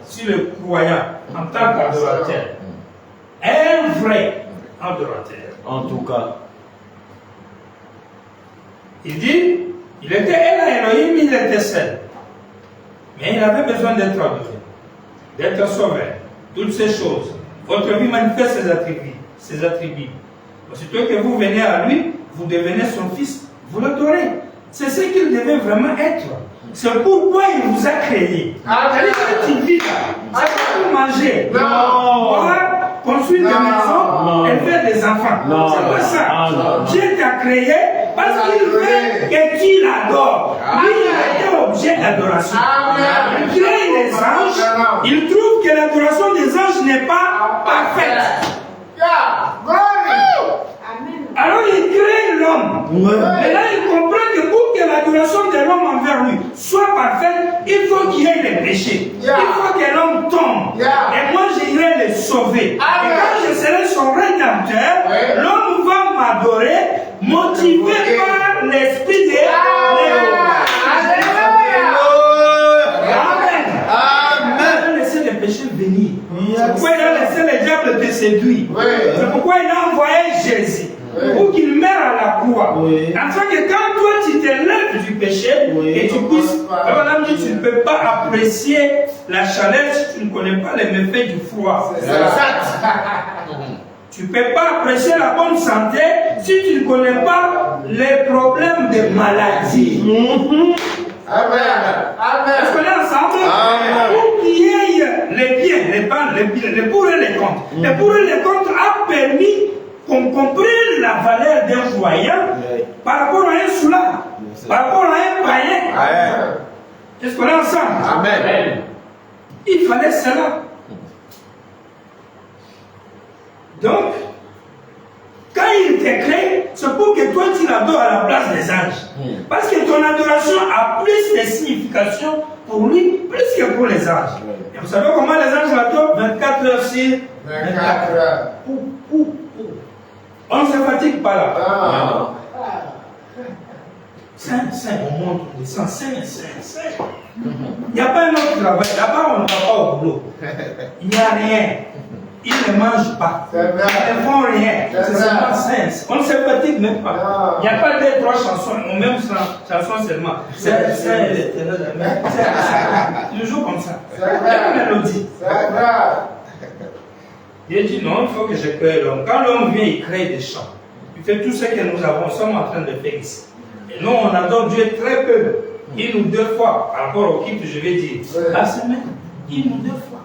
sur le croyant en tant qu'adorateur? Un vrai adorateur. En tout cas. Il dit, il était Elohim, il était seul. Mais il avait besoin d'être adoré, d'être sauvé. Toutes ces choses. Votre vie manifeste ses attributs. Ses attributs. Aussitôt que vous venez à lui, vous devenez son fils, vous l'adorez. C'est ce qu'il devait vraiment être. C'est pourquoi il vous a créé. C'est-à-dire que tu vis là. C'est pour manger. Boire, construire des maisons et faire des enfants. C'est pas ça. Dieu t'a créé parce qu'il veut que tu l'adores. Lui, il a été objet d'adoration. Il crée les anges. Il trouve que l'adoration des anges n'est pas parfaite. Alors il crée l'homme. Et là il comprend que pour que l'adoration de l'homme envers lui soit parfaite, il faut qu'il y ait les péchés. Il faut que l'homme tombe. Et moi j'irai le sauver. Et quand je serai son rédempteur, l'homme va m'adorer, motivé par l'esprit de l'homme. Venir. C'est pourquoi il a laissé le diable te séduire. C'est pourquoi il a envoyé Jésus pour qu'il meure à la croix. Afin que quand toi tu t'élèves du péché et tu puisses. Madame dit tu ne peux pas apprécier la chaleur si tu ne connais pas les méfaits du froid. Tu ne peux pas apprécier la bonne santé si tu ne connais pas les problèmes de maladie. Amen. Est-ce qu'on est ensemble? Pour qu'il y ait les biens, les pour et les contre. Les pour et les contre a permis qu'on comprenne la valeur d'un croyant par rapport à un soulard, par rapport à un païen. Est-ce qu'on est ensemble? Amen. Il fallait cela. Donc, quand il te crée, c'est pour que toi tu l'adores à la place des anges. Parce que ton adoration a plus de signification pour lui, plus que pour les anges. Et vous savez comment les anges l'adorent? 24 heures sur 24 heures. On ne se fatigue pas là. Ah. Saint, on monte, on descend, Saint. Il n'y a pas un autre travail. Là-bas, on ne va pas au boulot. Il n'y a rien. Ils ne mangent pas. Ils ne font rien. C'est seulement Saint. On ne se fatigue même pas. Il n'y a pas deux, trois chansons, ou même chansons seulement. C'est toujours comme ça. C'est une mélodie. Il dit non, il faut que je crée l'homme. Quand l'homme vient, il crée des chants. Il fait tout ce que nous sommes en train de faire ici. Et nous, on adore Dieu très peu. Une ou deux fois, par rapport au kit, je vais dire, la semaine, une ou deux fois.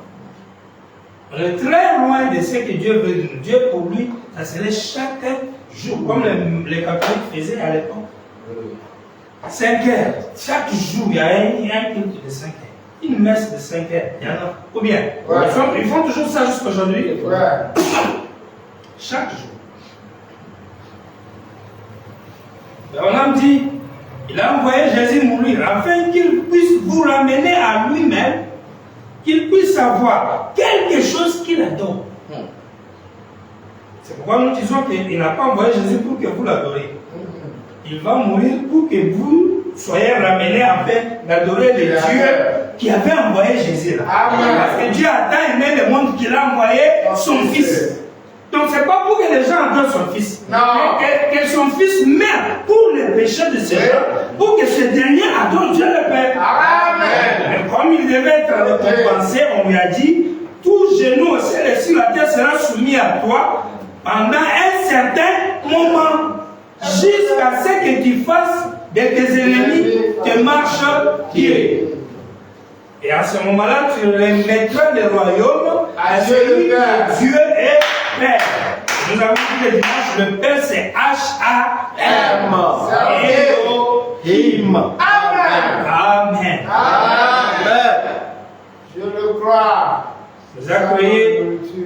On est très loin de ce que Dieu veut de nous. Dieu, pour lui, ça serait chaque jour, comme les catholiques faisaient à l'époque. 5 heures. Chaque jour, il y a un culte de 5 heures. Une messe de 5 heures. Il y en a. Ou bien, ils font toujours ça jusqu'aujourd'hui. Chaque jour. On a dit, il a envoyé Jésus mourir afin qu'il puisse vous ramener à lui-même, qu'il puisse avoir quelque chose qu'il adore. C'est pourquoi nous disons qu'il n'a pas envoyé Jésus pour que vous l'adorez. Il va mourir pour que vous soyez ramenés afin d'adorer le Dieu qui avait envoyé Jésus là. Parce que Dieu a tant aimé le monde qu'il a envoyé son Fils. Donc ce n'est pas pour que les gens adorent son Fils. Non. Mais que son Fils meurt pour les péchés de ces gens, pour que ce dernier adore Dieu le Père. Amen. Mais comme il devait être récompensé, on lui a dit, tout genou au ciel et sur la terre sera soumis à toi pendant un certain moment, jusqu'à ce que tu fasses de tes ennemis te marches pied. Et à ce moment-là, tu remettras le royaume à celui que Dieu est Père. Nous avons dit le dimanche, le Père c'est H-A-M. Elohim. Amen. Amen. Amen. Je le crois.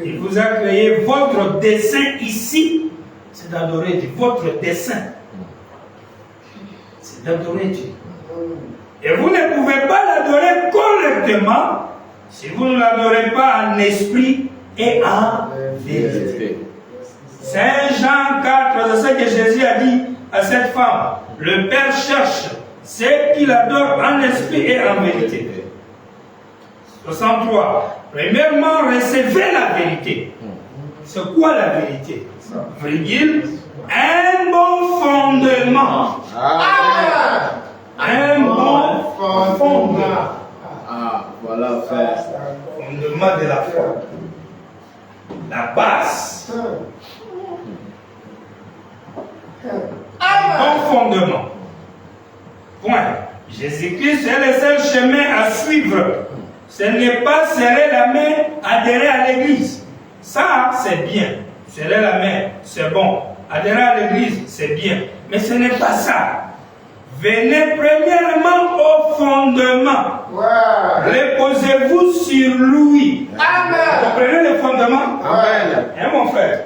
Il vous a créé votre dessein ici, c'est d'adorer Dieu. Votre dessein, c'est d'adorer Dieu. Et vous ne pouvez pas l'adorer correctement si vous ne l'adorez pas en esprit et en vérité. Saint Jean 4, c'est ce que Jésus a dit à cette femme. Le Père cherche ceux qui l'adorent en esprit et en vérité. 63. Premièrement, recevez la vérité. C'est quoi la vérité? Virgule, un bon fondement. Un bon fondement. Voilà, frère. Fondement de la foi. La base. Un bon fondement. Point. Jésus-Christ est le seul chemin à suivre. Ce n'est pas serrer la main, adhérer à l'église. Ça, c'est bien. Serrer la main, c'est bon. Adhérer à l'église, c'est bien. Mais ce n'est pas ça. Venez premièrement au fondement. Reposez-vous sur lui. Amen. Vous comprenez le fondement? Amen. Hein, mon frère?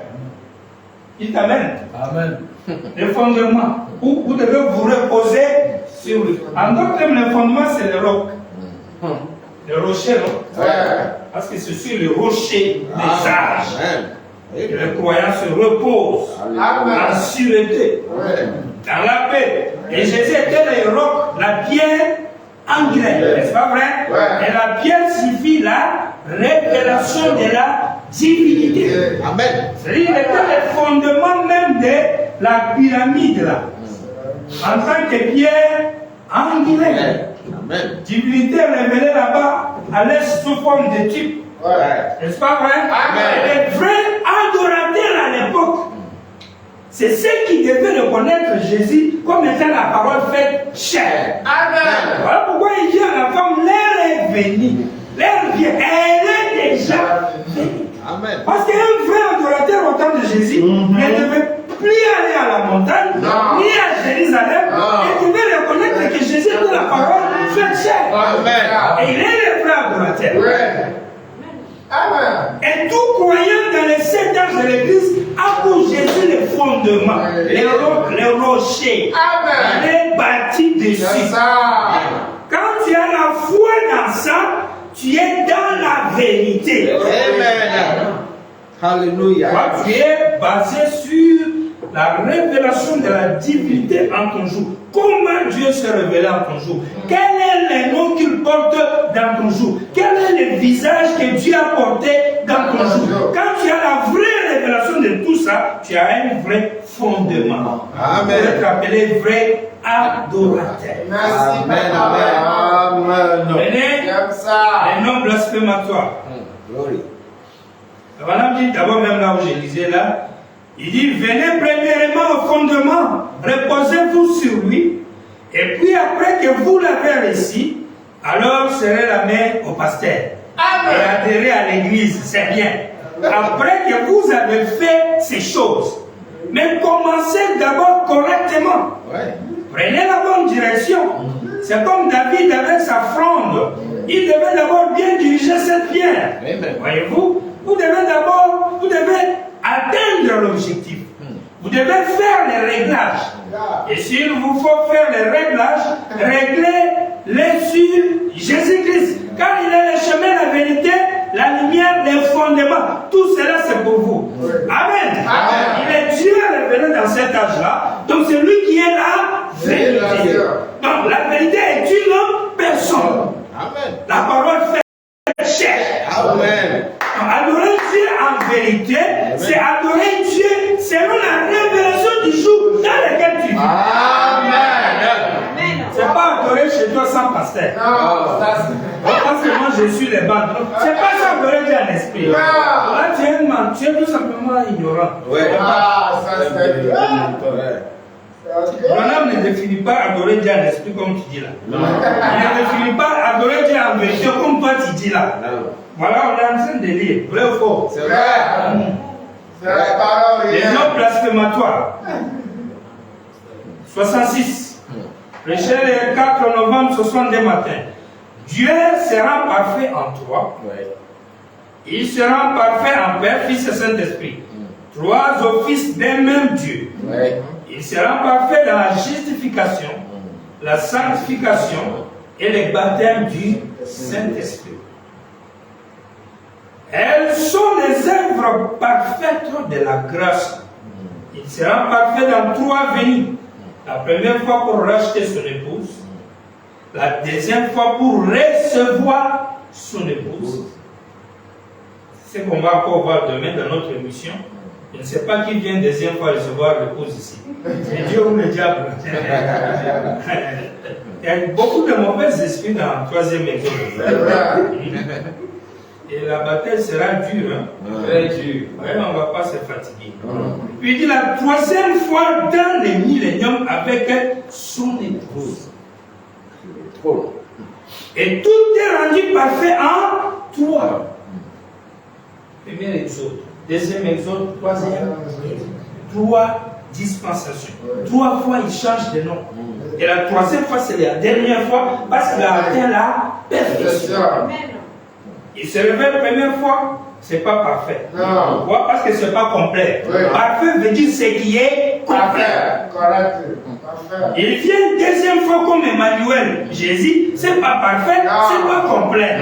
Il t'amène. Amen. Le fondement. Vous devez vous reposer sur lui. En d'autres termes, le fondement, c'est le roc. Le rocher, non? Parce que c'est sur le rocher des âges. Et le croyant se repose en sûreté, dans la paix. Et Jésus était le roc, la pierre angulaire, n'est-ce pas vrai? Et la pierre signifie la révélation de la divinité. Amen. C'est-à-dire qu'il était le fondement même de la pyramide là, en tant que pierre angulaire. Amen. Divinité révélée là-bas à l'est sous forme de type. N'est-ce pas vrai? Et les vrais adorateurs à l'époque, c'est ceux qui devaient reconnaître Jésus comme étant la parole faite chair. Amen. Voilà pourquoi il dit à la femme, l'heure est venue. L'heure vient. Elle est déjà venue. Amen. Parce qu'un vrai adorateur au temps de Jésus ne devait plus aller à la montagne, ni à Jérusalem, et devait reconnaître que Jésus était la parole faite chair. Amen. Et il est le vrai adorateur. Amen. Et tout croyant dans le les 7 âges de l'église a pour Jésus les fondements, les rochers, les bâtis dessus. Quand tu as la foi dans ça, tu es dans la vérité. Amen. Hallelujah. Toi, tu es basé sur la révélation de la divinité en ton jour. Comment Dieu s'est révélé en ton jour? Quel est le nom qu'il porte dans ton jour? Quel est le visage que Dieu a porté dans ton jour? Quand tu as la vraie révélation de tout ça, tu as un vrai fondement. Amen. Tu peux être appelé vrai adorateur. Merci, Amen. Amen. Venez, les noms blasphématoires. Glory. Voilà, dit d'abord, même là où je lisais là, il dit, venez premièrement au fondement, reposez-vous sur lui, et puis après que vous l'avez réussi, alors serrez la main au pasteur. Et adhérez à l'église, c'est bien. Après que vous avez fait ces choses, mais commencez d'abord correctement. Ouais. Prenez la bonne direction. C'est comme David avec sa fronde. Il devait d'abord bien diriger cette pierre. Amen. Voyez-vous, vous devez atteindre l'objectif. Vous devez faire les réglages. Et s'il vous faut faire les réglages, réglez-les sur Jésus-Christ. Car il est le chemin, la vérité, la lumière, les fondements. Tout cela, c'est pour vous. Amen. Amen. Il est Dieu révélé dans cet âge-là. Donc c'est lui qui est la vérité. Donc la vérité est une personne. Amen. La parole fait chair. Amen. Adorer Dieu en vérité, c'est adorer Dieu selon la révélation du jour dans lequel tu vis. Amen. C'est pas adorer chez toi sans pasteur. Parce que moi je suis les bandes. C'est pas ça adorer Dieu en esprit. Là tu es tout simplement ignorant. Ouais. Mon ne définit pas adorer Dieu en esprit comme tu dis là. Il ne définit pas adorer Dieu en vérité comme toi tu dis là. Voilà, on est en train de lire. Vrai ou faux? C'est vrai. C'est la parole. Les noms blasphématoires. 66. Prêché le 4 novembre 62 matin. Dieu sera parfait en toi. Il sera parfait en Père, Fils et Saint-Esprit. Trois offices d'un même Dieu. Il sera parfait dans la justification, la sanctification et le baptême du Saint-Esprit. Elles sont les œuvres parfaites de la grâce. Il sera parfait dans 3 venues. La première fois pour racheter son épouse. La deuxième fois pour recevoir son épouse. C'est ce qu'on va encore voir demain dans notre émission. Je ne sais pas qui vient deuxième fois recevoir l'épouse ici. C'est Dieu ou le diable. Il y a beaucoup de mauvais esprits dans la 3e école. Et la bataille sera dure. Très dure. Ouais, on ne va pas se fatiguer. Puis il dit la 3e fois dans le millénium avec son épouse. Et tout est rendu parfait en toi. Premier exode, deuxième exode, 3e. 3 dispensations. 3 fois il change de nom. Et la 3e fois c'est la dernière fois parce qu'il a atteint la perfection. Il se révèle la première fois, ce n'est pas parfait. Pourquoi? Parce que ce n'est pas complet. Parfait veut dire ce qui est complet. Il vient deuxième fois comme Emmanuel, Jésus, ce n'est pas parfait, ce n'est pas complet.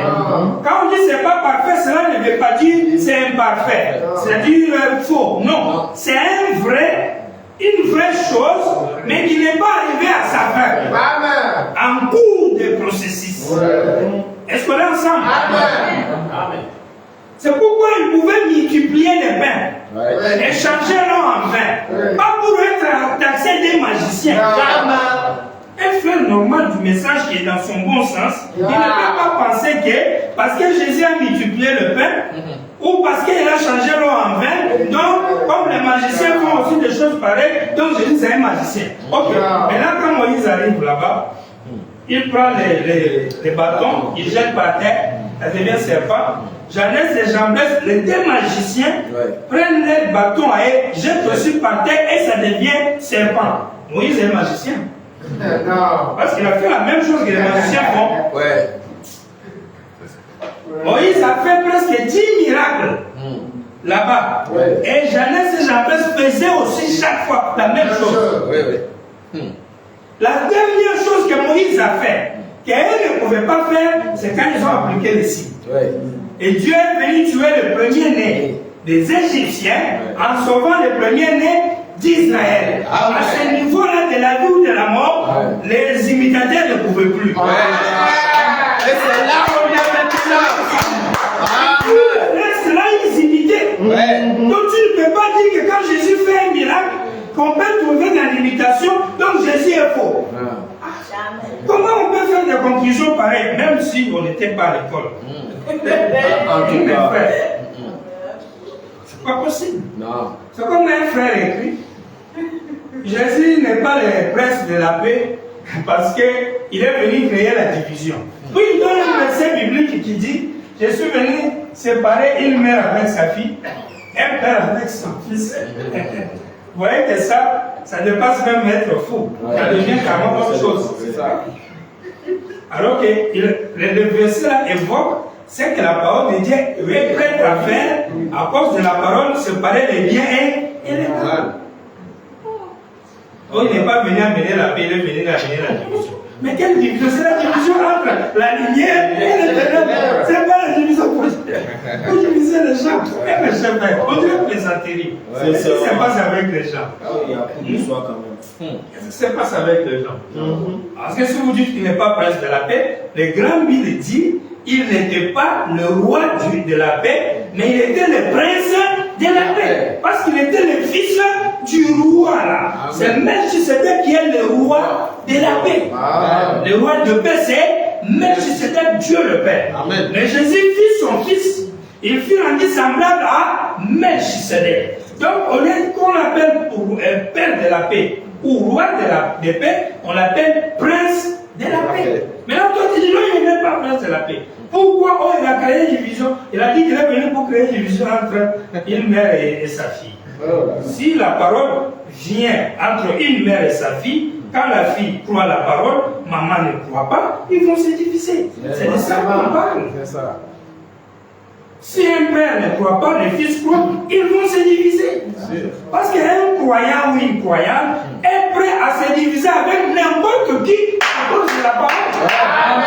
Quand on dit ce n'est pas parfait, cela ne veut pas dire c'est imparfait. C'est-à-dire faux. Non, c'est une vraie chose, mais qui n'est pas arrivée à sa fin. En cours de processus. Est-ce qu'on est ensemble? Amen. C'est pourquoi il pouvait multiplier les pains et changer l'eau en vin. Pas pour être taxé des magiciens. Un frère normal du message qui est dans son bon sens, il ne peut pas penser que parce que Jésus a multiplié le pain ou parce qu'il a changé l'eau en vin, donc comme les magiciens font aussi des choses pareilles, donc Jésus c'est un magicien. Ok, maintenant quand Moïse arrive là-bas, il prend les bâtons, il jette par terre, ça devient serpent. Janès et Jambès, les 2 magiciens, prennent les bâtons à eux, jettent aussi par terre et ça devient serpent. Moïse est magicien. Non. Parce qu'il a fait la même chose que les magiciens font. Moïse a fait presque 10 miracles. là-bas. Ouais. Et Jeannès et Jambres faisaient aussi chaque fois la même chose. Oui, oui. La dernière chose que Moïse a fait, qu'elle ne pouvait pas faire, c'est quand ils ont appliqué les signes. Oui. Et Dieu est venu tuer le premier-né des Égyptiens en sauvant le premier-né d'Israël. Amen. À ce niveau-là de la vie ou de la mort, les imitateurs ne pouvaient plus. Et c'est là où on est maintenant. Amen. Reste là, ils imitaient. Ouais. Donc tu ne peux pas dire que quand Jésus fait un miracle, qu'on peut trouver dans l'imitation, donc Jésus est faux. Comment on peut faire des conclusions pareilles, même si on n'était pas à l'école? En tout Mes cas. frères, c'est pas possible. Non. C'est comme un frère écrit. Jésus n'est pas le prince de la paix parce qu'il est venu créer la division. Puis il donne un verset biblique qui dit: je suis venu séparer une mère avec sa fille, un père avec son fils. Vous voyez que ça dépasse même être fou. Ça devient carrément autre chose. C'est ça. Alors que le verset là évoque c'est que la parole de Dieu est prête à faire, à cause de la parole, séparer les biens et les mal. Oh, il n'est pas venu amener la paix, il est venu amener la division. Mais quelle division? C'est la division entre la lumière et les ténèbres. C'est pas la division pour diviser les gens. Et mes chers frères, on dirait plaisanterie. C'est Qu'est-ce qui ça. se passe avec les gens? Il y a beaucoup de soi quand même. Qu'est-ce qui se passe avec les gens? Parce que si vous dites qu'il n'est pas prince de la paix, le grand Bible dit il n'était pas le roi de la paix, mais il était le prince de la paix. Parce qu'il était le fils du roi là. C'est Melchisedec qui est le roi de la paix. Amen. Le roi de paix, c'est Melchisedec, Dieu le Père. Amen. Mais Jésus fit son fils. Il fut rendu semblable à Melchisedec. Donc, au lieu qu'on l'appelle père de la paix ou roi de la paix, on l'appelle prince de la paix. Maintenant, toi, tu dis non, il n'est pas prince de la paix. Pourquoi? Oh, il a créé une division. Il a dit qu'il est venu pour créer une division entre une mère et sa fille. Si la parole vient entre une mère et sa fille, quand la fille croit la parole, maman ne croit pas, ils vont se diviser. C'est de ça qu'on parle. C'est ça. Si un père ne croit pas, les fils croient, ils vont se diviser. Parce qu'un croyant ou une croyante est prêt à se diviser avec n'importe qui à cause de la parole. Amen.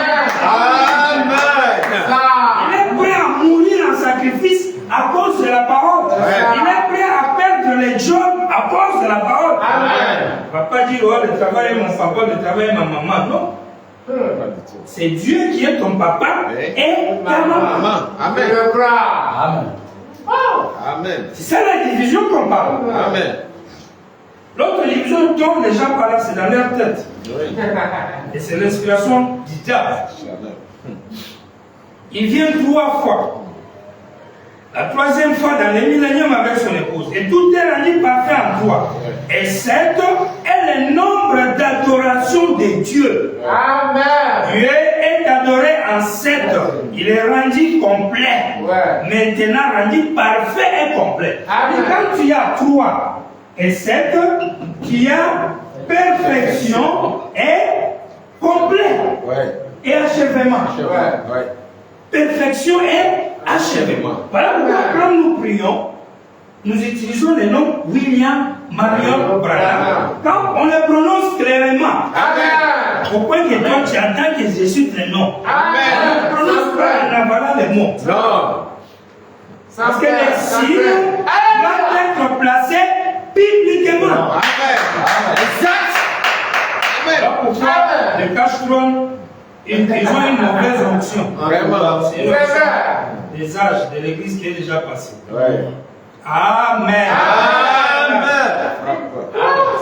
Il est prêt à mourir en sacrifice à cause de la parole. Il est prêt à perdre les jobs à cause de la parole. On ne va pas dire, oh, le travail est mon papa, le travail est ma maman. Non. C'est Dieu qui est ton papa et ta maman. Amen. Amen. Amen. C'est ça la division qu'on parle. Amen. L'autre division dont les gens parlent, c'est dans leur tête. Oui. Et c'est l'inspiration du diable. Il vient 3 fois. La 3e fois dans les milléniums avec son épouse. Et tout est rendu parfait en toi. Et 7 est le nombre d'adoration de Dieu. Amen. Dieu est adoré en 7. Il est rendu complet. Maintenant rendu parfait et complet. Et quand tu as 3 et 7, tu as perfection et complet. Ouais. Et achèvement. Ouais. Perfection et achèvement. Voilà pourquoi quand nous prions, nous utilisons le nom William Marion Branham. Quand on le prononce clairement, au point que toi tu entends que Jésus est le nom. On ne prononce pas en avalant les mots. Non. Parce que les signes doivent être placés bibliquement. Amen. Exact. Amen. Alors pourquoi les cache-trônes, ils ont une mauvaise onction. Vraiment. C'est une onction des âges de l'église qui est déjà passée. Ouais. Amen. Amen.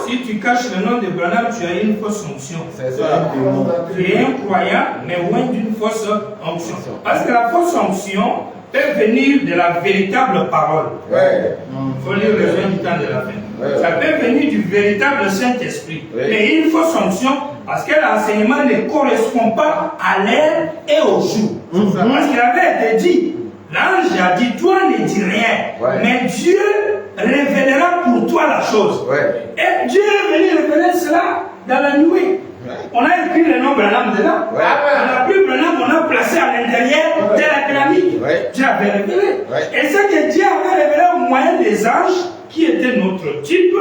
Si tu caches le nom de Branham, tu as une fausse onction. C'est ça. Tu es un croyant, mais loin d'une fausse onction. Parce que la fausse onction peut venir de la véritable parole. Ouais. Il faut lire le joint du temps de la fin. Ouais. Ça peut venir du véritable Saint-Esprit. Ouais. Mais une fausse onction, parce que l'enseignement ne correspond pas à l'heure et au jour. Parce qu'il avait été dit, l'ange a dit, toi ne dis rien, Ouais. mais Dieu révélera pour toi la chose. Ouais. Et Dieu est venu révéler cela dans la nuit. On a écrit le nom Branham dedans. Ouais. On a pris Branham, on a placé à l'intérieur de la pyramide. Ouais. Dieu avait révélé. Ouais. Et ce que Dieu avait révélé au moyen des anges, qui étaient notre type,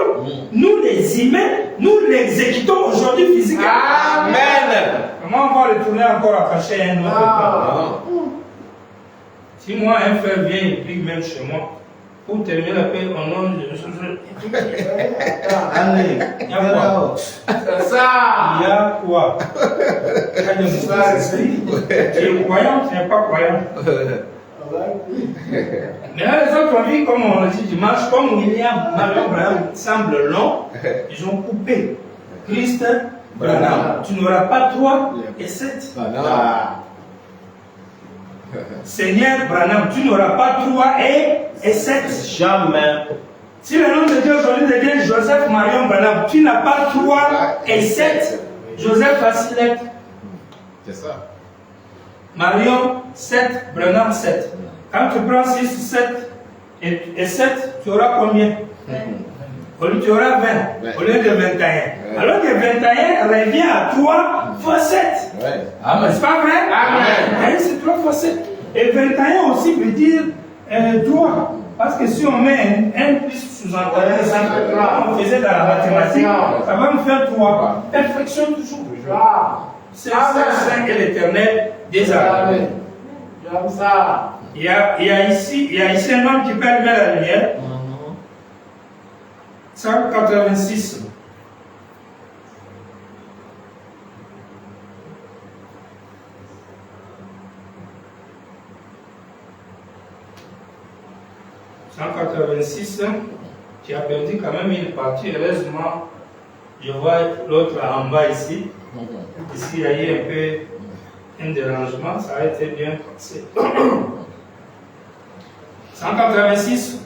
nous les humains, nous l'exécutons aujourd'hui physiquement. Amen. Comment on va retourner encore attaché à un autre plan? Si moi, un frère vient et prie même chez moi, pour terminer la paix, on nom de Jésus. Allez, Il y a quoi? C'est ça. Il y a quoi? Il y a des mauvais esprits. Tu es croyant, tu n'es pas croyant. Mais là, les autres ont vu, comme on l'a dit dimanche, comme William Marion Branham semble long, ils ont coupé Christ Branham. Tu n'auras pas 3 et 7. Seigneur Branham, tu n'auras pas 3 et 7. jamais. Si le nom de Dieu aujourd'hui devient Joseph Marion Branham, tu n'as pas 3 et 7. Joseph Facilette. C'est ça. Marion 7, Branham 7. Quand tu prends 6, 7 et 7, tu auras combien? Tu auras 20 au lieu de 21. Alors que 21 revient à 3 fois 7. Amen. C'est pas vrai? Amen. C'est 3 fois 7. Et 21 aussi veut dire 3. Parce que si on met un plus sous-entendu, on faisait dans la mathématique, ça va me faire 3. Perfection toujours. C'est ça, c'est l'éternel des armées. J'aime ça. Il y a ici un homme qui peut allumer la lumière. 186. Tu as perdu quand même une partie. Heureusement, je vois l'autre en bas ici. Ici, il y a eu un peu un dérangement. Ça a été bien passé. 186.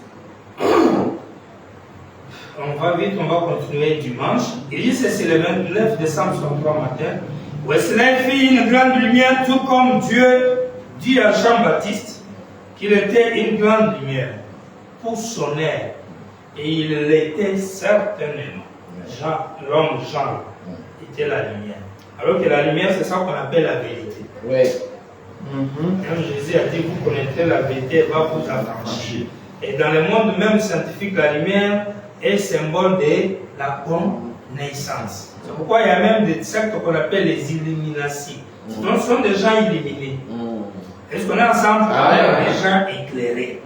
On va vite, on va continuer dimanche. Il dit c'est le 29 décembre 63 matin. Wesley fit une grande lumière, tout comme Dieu dit à Jean-Baptiste qu'il était une grande lumière pour son ère. Et il l'était certainement. L'homme Jean était la lumière. Alors que la lumière, c'est ça qu'on appelle la vérité. Oui. Même Jésus a dit, vous connaîtrez la vérité, elle va vous affranchir. Et dans le monde même scientifique, la lumière est symbole de la connaissance. C'est pourquoi il y a même des sectes qu'on appelle les Illuminati. Donc ce sont des gens illuminés. Est-ce qu'on est ensemble? Des gens éclairés.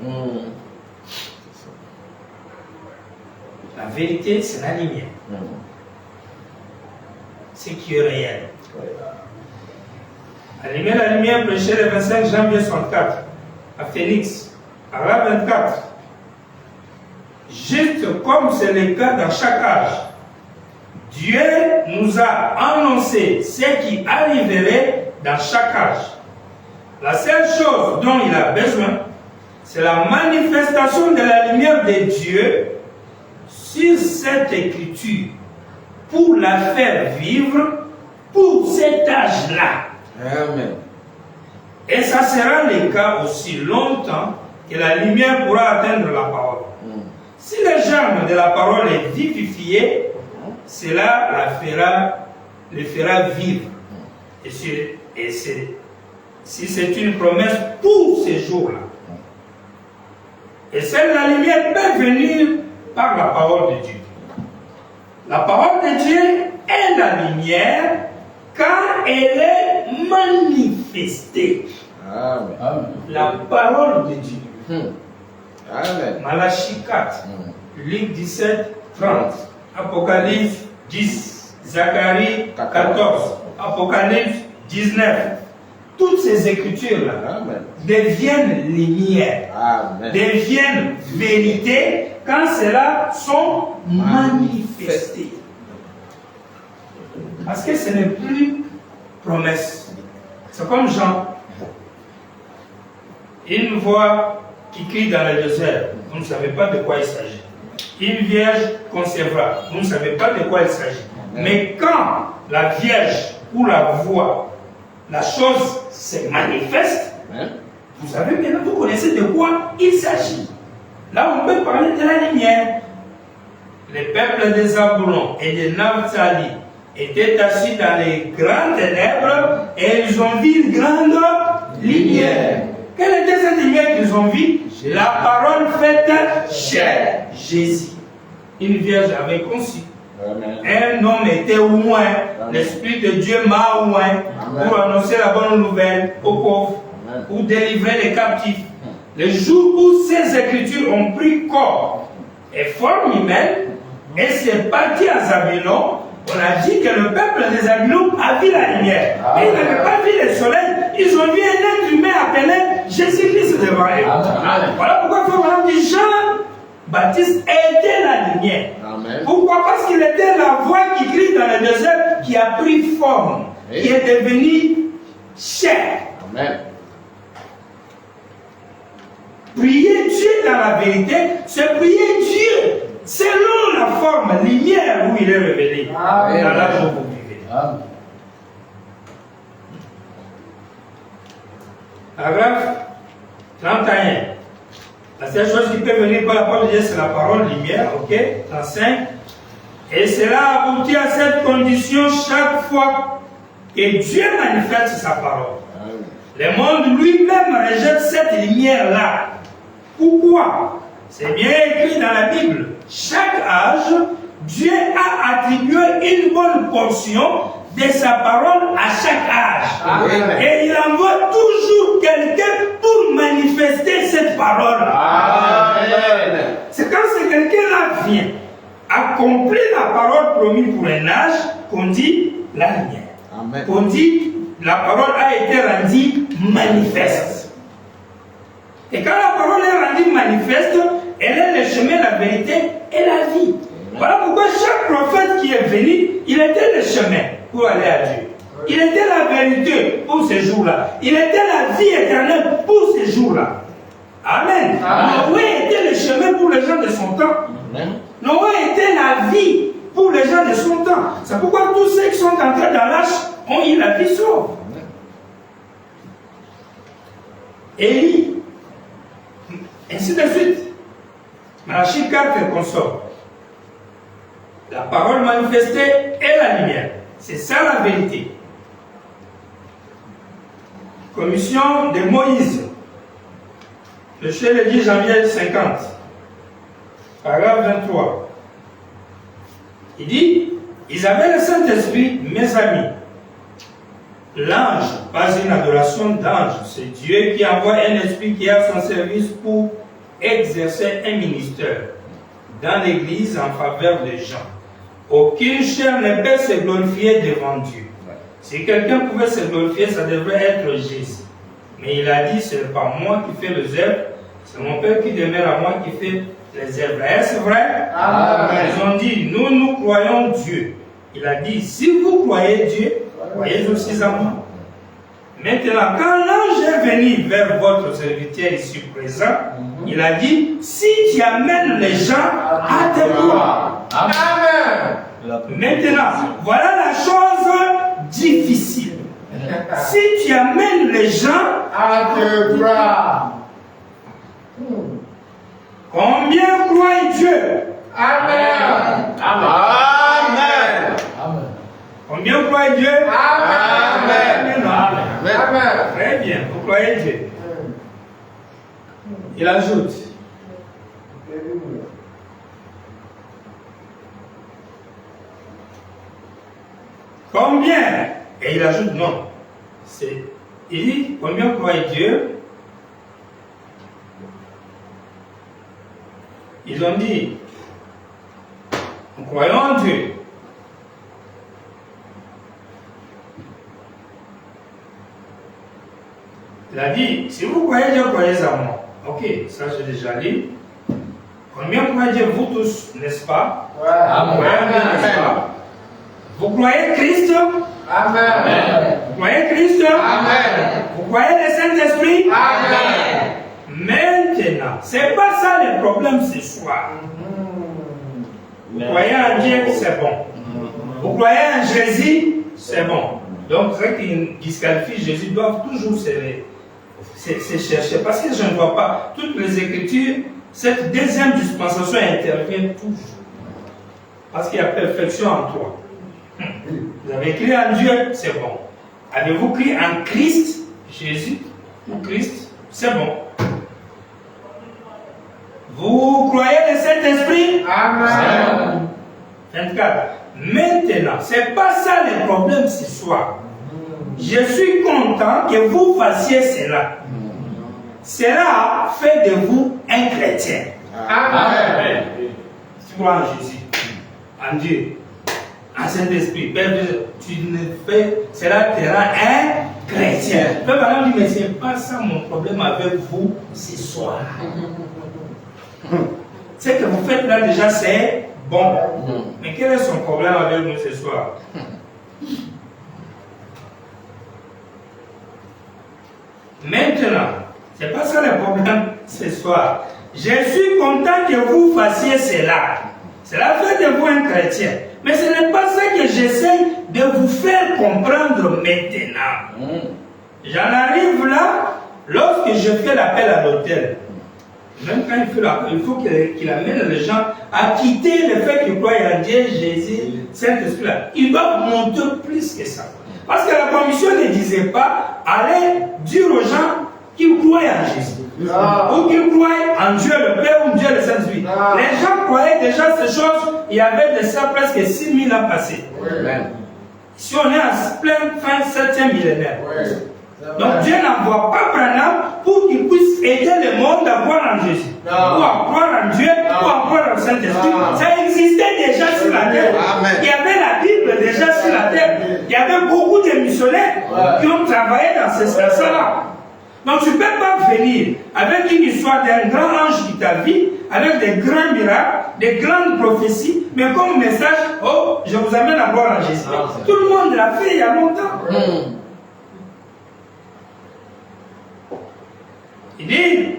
La vérité, c'est la lumière. Ce qui est réel. Allumer la lumière, prêcher le 25 janvier 64 à Phoenix, à la 24. Juste comme c'est le cas dans chaque âge, Dieu nous a annoncé ce qui arriverait dans chaque âge. La seule chose dont il a besoin, c'est la manifestation de la lumière de Dieu sur cette écriture pour la faire vivre pour cet âge-là. Amen. Et ça sera le cas aussi longtemps que la lumière pourra atteindre la parole. Si le germe de la parole est vivifié, cela le fera vivre. Et si c'est une promesse pour ces jours-là. Et celle de la lumière peut venir par la parole de Dieu. La parole de Dieu est la lumière quand elle est manifestée. Amen. La parole de Dieu. Amen. Malachie 4, Luc 17, 30, Apocalypse 10, Zacharie 14, Apocalypse 19. Toutes ces écritures-là deviennent lumière, deviennent vérité quand celles-là sont manifestées. Parce que ce n'est plus promesse. C'est comme Jean. Une voix qui crie dans le désert, vous ne savez pas de quoi il s'agit. Une vierge concevra, vous ne savez pas de quoi il s'agit. Mais quand la vierge ou la voix, la chose se manifeste, vous savez maintenant, vous connaissez de quoi il s'agit. Là, on peut parler de la lumière. Les peuples des Zabulon et de Naphtali étaient assis dans les grandes ténèbres et ils ont vu une grande lumière. Quelle était cette lumière qu'ils ont vue? La parole faite chair, Jésus. Une vierge avait conçu. Un homme était oint, l'Esprit de Dieu m'a oint pour annoncer la bonne nouvelle aux pauvres, pour délivrer les captifs. Le jour où ces écritures ont pris corps et forme humaine, et c'est parti à Zabulon, on a dit que le peuple des Zabulon a vu la lumière. Mais ils n'avaient pas vu le soleil, ils ont vu un être humain appelé Jésus-Christ devant eux. Voilà pourquoi il dit Jean-Baptiste était la lumière. Amen. Pourquoi? Parce qu'il était la voix qui crie dans le désert, qui a pris forme, qui est devenue chair. Amen. Prier Dieu dans la vérité, c'est prier Dieu selon la forme, lumière où il est révélé. Amen. Dans l'âge où vous vivez. Amen. Paragraphe 31. La seule chose qui peut venir par la parole de Dieu, c'est la parole lumière, ok? 35. Et cela aboutit à cette condition chaque fois que Dieu manifeste sa parole. Amen. Le monde lui-même rejette cette lumière-là. Pourquoi? C'est bien écrit dans la Bible. Chaque âge, Dieu a attribué une bonne portion de sa parole à chaque âge. Amen. Et il envoie toujours quelqu'un pour manifester cette parole. Amen. C'est quand ce quelqu'un-là vient accomplir la parole promise pour un âge qu'on dit la lumière. Amen. Qu'on dit la parole a été rendue manifeste. Et quand la parole est rendue manifeste, elle est le chemin, la vérité et la vie. Voilà pourquoi chaque prophète qui est venu, il était le chemin pour aller à Dieu. Il était la vérité pour ces jours-là. Il était la vie éternelle pour ces jours-là. Amen. Noé était le chemin pour les gens de son temps. Amen. Noé était la vie pour les gens de son temps. C'est pourquoi tous ceux qui sont entrés dans l'arche ont eu la vie sauve. Élie, ainsi de suite. Malachie 4 consort. La parole manifestée est la lumière. C'est ça la vérité. Commission de Moïse. Le 10 janvier 50. Paragraphe 23. Il dit, ils avaient le Saint-Esprit, mes amis. L'ange, pas une adoration d'ange, c'est Dieu qui envoie un esprit qui est à son service pour exercer un ministère dans l'Église en faveur des gens. Aucune chair ne peut se glorifier devant Dieu. Si quelqu'un pouvait se glorifier, ça devrait être Jésus. Mais il a dit, ce n'est pas moi qui fais les œuvres, c'est mon Père qui demeure à moi qui fait les œuvres. Est-ce vrai? Amen. Ils ont dit, nous croyons Dieu. Il a dit, si vous croyez Dieu, croyez aussi à moi. Maintenant, quand l'ange est venu vers votre serviteur ici présent, il a dit, si tu amènes les gens à te croire. Amen. Maintenant, voilà la chose difficile. Si tu amènes les gens à te croire. Combien croient Dieu? Amen. Amen. Amen. Combien croient Dieu? Amen. Amen. Amen. Très bien, vous croyez Dieu. Il ajoute. Combien? Et il ajoute non. Il dit combien croient Dieu? Ils ont dit, nous croyons en Dieu. Il a dit, si vous croyez Dieu, croyez à moi. Ok, ça j'ai déjà lu. Combien croyez Dieu, vous tous, n'est-ce pas? Ouais. Amen. N'est-ce pas? Vous croyez Christ? Amen. Vous croyez Christ? Amen. Vous croyez le Saint-Esprit? Amen. Maintenant, c'est pas ça le problème ce soir. Vous croyez en Dieu, c'est bon. Vous croyez en Jésus, c'est bon. Donc, ceux qui disqualifient Jésus doivent toujours se chercher. Parce que je ne vois pas toutes les Écritures, cette deuxième dispensation intervient toujours. Parce qu'il y a perfection en toi. Vous avez cru en Dieu, c'est bon. Avez-vous cru en Christ, Jésus ou Christ, c'est bon. Vous croyez le Saint-Esprit? Amen. 24. Maintenant, c'est pas ça le problème ce soir. Je suis content que vous fassiez cela. Cela fait de vous un chrétien. Amen. Tu crois en Jésus, en Dieu, en Saint-Esprit. Tu ne fais, cela te rend un chrétien. Père Madame dit, mais ce n'est pas ça mon problème avec vous ce soir. Ce que vous faites là déjà, c'est bon. Mais quel est son problème avec nous ce soir? Maintenant, c'est pas ça le problème ce soir. Je suis content que vous fassiez cela. Cela fait de vous un chrétien. Mais ce n'est pas ça que j'essaie de vous faire comprendre maintenant. J'en arrive là, lorsque je fais l'appel à l'autel. Même quand il fait l'appel, il faut qu'il amène les gens à quitter le fait qu'ils croient en Dieu, Jésus, Saint-Esprit. Ils doivent monter plus que ça. Parce que la commission ne disait pas, allez dire aux gens qu'ils croient en Jésus. Ou qu'ils croient en Dieu le Père ou Dieu le Saint-Esprit. Les gens croyaient déjà ces choses, il y avait de ça presque 6000 ans passés. Si on est en plein fin 7e millénaire. Donc Dieu n'envoie pas Branham pour qu'il puisse aider le monde à croire en Jésus. Ou à croire en Dieu, ou à croire en Saint-Esprit. Ça existait déjà sur la terre. Il y avait la Bible déjà sur la terre. Il y avait beaucoup de missionnaires qui ont travaillé dans ce sens-là. Donc tu ne peux pas venir avec une histoire d'un grand ange qui t'a vu, avec des grands miracles, des grandes prophéties, mais comme message, oh, je vous amène à croire en Jésus. Tout le monde l'a fait il y a longtemps. Il dit,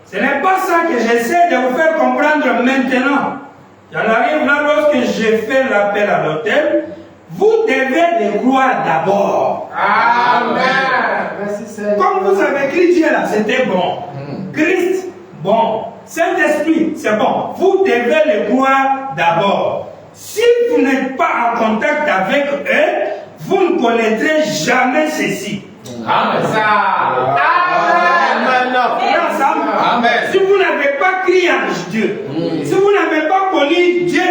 ce n'est pas ça que j'essaie de vous faire comprendre maintenant. J'en arrive là lorsque je fais l'appel à l'autel. Vous devez le croire d'abord. Amen. Merci Seigneur. Comme vous avez écrit Dieu là, c'était bon. Christ, bon. Saint-Esprit, c'est bon. Vous devez le croire d'abord. Si vous n'êtes pas en contact avec eux, vous ne connaîtrez jamais ceci. Amen. Amen. Si vous n'avez pas crié en Dieu, si vous n'avez pas connu Dieu,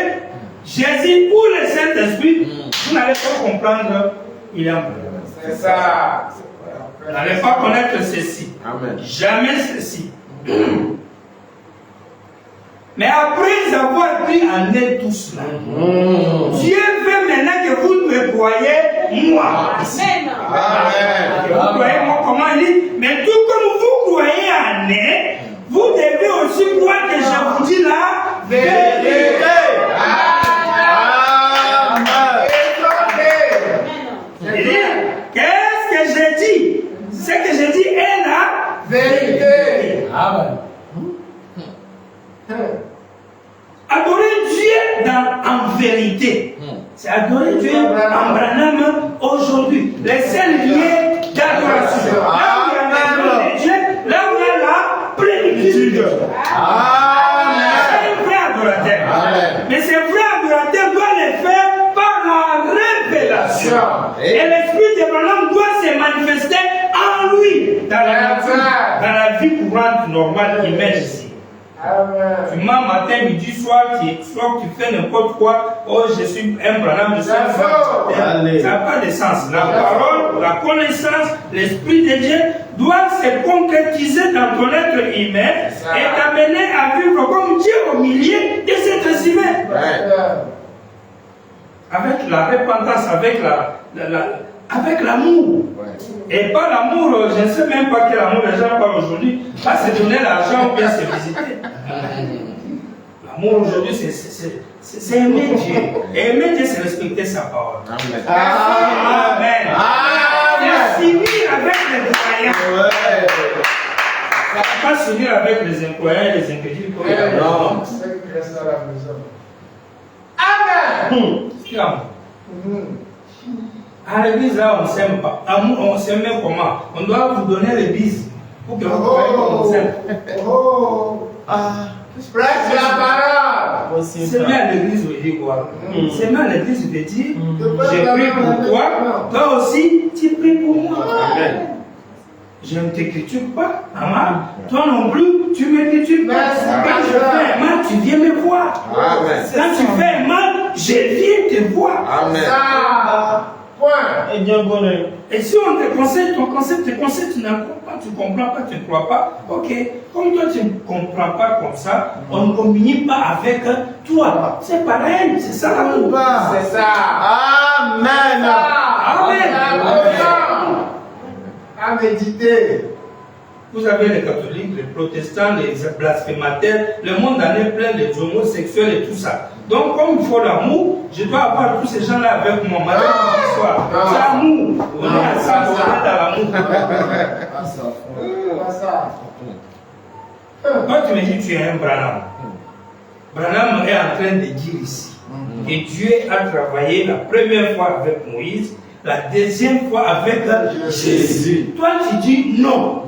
Jésus ou le Saint-Esprit, vous n'allez pas comprendre il est en problème. C'est ça. Vous n'allez pas connaître ceci. Amen. Jamais ceci. Mais après avoir pris en eux tout cela, Dieu veut maintenant que vous me croyez moi. Amen. Que vous croyez moi comment il dit. Mais tout comme vous croyez en eux, vous devez aussi croire que je vous dis la vérité. Qu'est-ce que j'ai dit? Ce que j'ai dit est la vérité. Amen. Adorer Dieu en vérité. C'est adorer Dieu en Branham aujourd'hui. Les seuls lieux d'adoration. Là où il y a l'amour de Dieu, là où il y a la plénitude de Dieu. C'est un vrai adorateur. Mais ce vrai adorateur doit le faire par la révélation. Et l'esprit de Branham doit se manifester en lui dans la vie courante normale humaine ici. Tu mens matin, midi, soir, tu fais n'importe quoi. Oh, je suis un Branham, je suis un frère. Ça n'a pas de sens. La parole, la connaissance, l'esprit de Dieu doit se concrétiser dans ton être humain et t'amener à vivre comme Dieu au milieu de cet être humain. Avec la repentance, avec l'amour. Et pas l'amour, je ne sais même pas quel amour les gens parlent aujourd'hui, pas se donner l'argent ou bien se visiter. L'amour aujourd'hui, c'est aimer Dieu. Et aimer Dieu, c'est respecter sa parole. Amen. C'est s'unir avec les croyants. Ça ne va pas s'unir avec les incroyants et les incrédules. Non. Amen. À l'église, là, on ne s'aime pas. On s'aime comment? On doit vous donner les bises pour que vous croyez qu'on s'aime. Prêche la parole. C'est même à l'église où il dit quoi? C'est même à l'église où il dit, j'ai prié pour toi, toi aussi, tu pries pour moi. Amen. Je ne t'écriture pas, maman. Toi non plus, tu ne m'écritures pas. Quand je fais un mal, tu viens me voir. Amen. Quand tu fais un mal, je viens te voir. Amen. Et si on te conseille, ton conseil, tu n'en crois pas, tu ne comprends pas, tu ne crois pas, ok. Comme toi, tu ne comprends pas comme ça, on ne communie pas avec toi. C'est pareil, c'est ça l'amour. C'est ça. Amen. Amen. À méditer. Vous avez les catholiques, les protestants, les blasphémateurs, le monde en est plein des homosexuels et tout ça. Donc, comme il faut l'amour, je dois avoir tous ces gens-là avec moi. Madame, bonsoir. C'est l'amour. On est ensemble, on est dans l'amour. Quand tu me dis que tu es un Branham, Branham est en train de dire ici que Dieu a travaillé la première fois avec Moïse, la deuxième fois avec Jésus. Toi, tu dis non.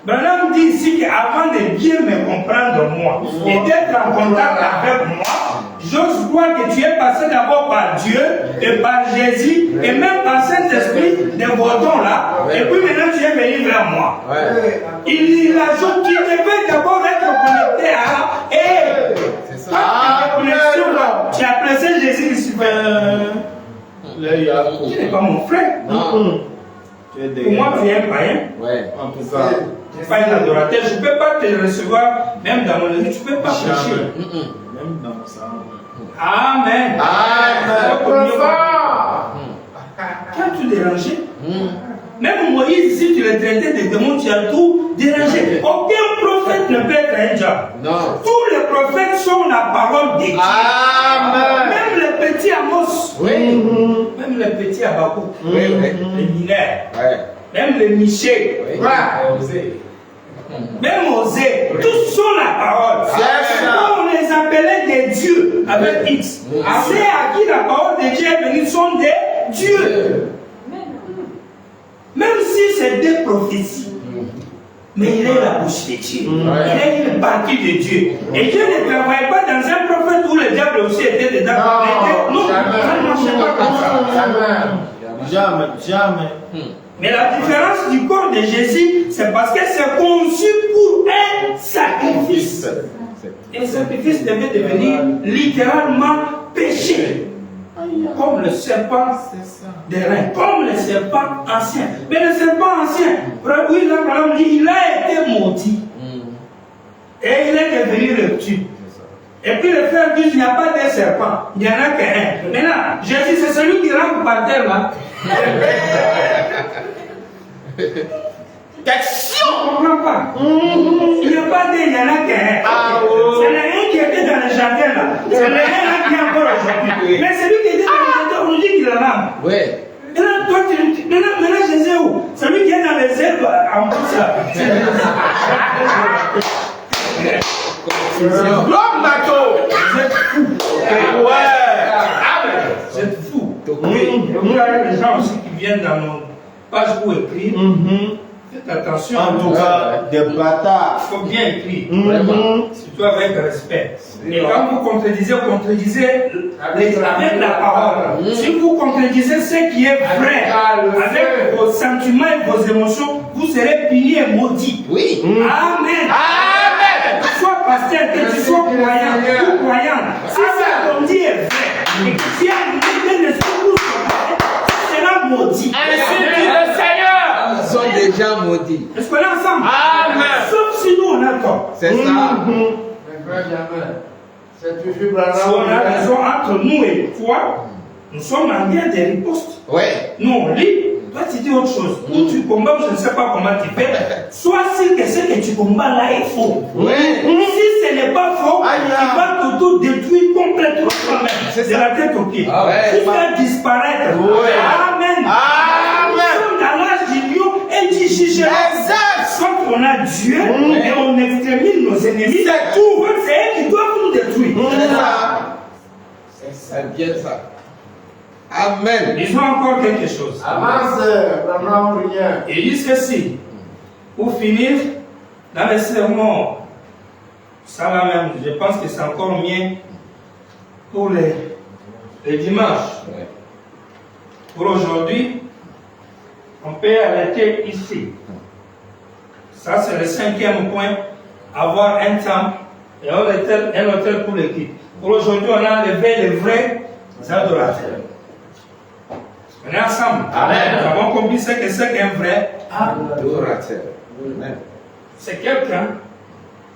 Branham dit ici qu'avant de bien me comprendre moi et d'être en contact avec moi, j'ose croire que tu es passé d'abord par Dieu et par Jésus et même par Saint-Esprit de vos dons là. Et puis maintenant tu es venu vers moi. Il ajoute qu'il devait d'abord être connecté à et C'est quand tu es connexion là, tu as placé Jésus ici. Tu n'es pas mon frère. Pour moi, tu es un païen. Tu n'es pas un adorateur. Je ne peux pas te recevoir, même dans mon église, tu ne peux pas prêcher. Même dans mon salon. Amen. Amen. Tu as tout dérangé. Même Moïse, si tu le traitais de démons, tu as tout dérangé. Aucun prophète ne peut être un diable. Tous les prophètes sont la parole de Dieu. Amen. Même les petits Amos. Même les petits Abakou. Les mineurs. Même les Michel. Même Osée. Tous sont la parole. On les appelait des dieux avec X. C'est à qui la parole de Dieu est venue sont des dieux. Même si c'est des prophéties. Mais il est la bouche de Dieu. Il est une partie de Dieu. Et Dieu ne travaille pas dans un prophète où le diable aussi était dedans. Non, ça ne marchait pas comme ça. Jamais. Mais la différence du corps de Jésus, c'est parce que c'est conçu pour un sacrifice. Et le sacrifice devait devenir littéralement péché. Comme le serpent des reins, comme le serpent ancien. Mais le serpent ancien, oui, là, il a été maudit. Et il est devenu reptile. Et puis le frère dit qu'il n'y a pas de serpent, il n'y en a qu'un. Maintenant, Jésus, c'est celui qui rampe par terre là. Question. On ne comprend pas. Il n'y a pas de, il n'y en a qu'un. C'est le un qui était dans le jardin là. C'est le un là qui est encore aujourd'hui. Mais celui qui était dans le jardin, on dit qu'il la rampe. Maintenant, toi, maintenant, Jésus est où? Celui qui est dans les herbes en plus là. L'homme bateau. Vous êtes fous. Vous êtes fous. Vous avez des gens aussi qui viennent dans nos pages pour écrire. Faites attention. En tout cas, des bâtards. Il faut bien écrire. Surtout avec respect. Et quand vous contredisez avec la parole. Si vous contredisez ce qui est vrai, avec vos sentiments et vos émotions, vous serez puni et maudit. Amen. Sois pasteur, que tu sois croyant ou croyant. Si ce qu'on dit est vrai, et que tu as une esprit pour tu seras maudit. Ainsi dit le Seigneur. Ils sont déjà maudits. Est-ce qu'on est ensemble? Amen. Sauf si nous on a tort. C'est ça. Si on a raison entre nous et toi, nous sommes en guerre des ripostes. Nous on lit, toi tu dis autre chose. Ou tu combats, je ne sais pas comment tu fais. Sois sûr que ce que tu combats là est faux. Si ce n'est pas faux, tu vas t'auto-détruire complètement toi-même. De la tête aux pieds. Tu vas disparaître. Amen. Nous sommes dans l'âge du lion et du jugement. Soit on a Dieu et on extermine nos ennemis. C'est tout. C'est eux qui doivent nous détruire. C'est bien ça. Amen. Ils ont encore quelque chose. Avance, maman, rien. Et dit ceci, pour finir, dans le sermon Ça là même, je pense que c'est encore mieux pour les dimanches. Ouais. Pour aujourd'hui, on peut arrêter ici. Ça, c'est le 5e point. Avoir un temple et un hôtel pour l'équipe. Pour aujourd'hui, on a enlevé les vrais adorateurs. On est ensemble. Amen. Nous avons compris ce que c'est qu'un vrai Adorateur. Amen. C'est quelqu'un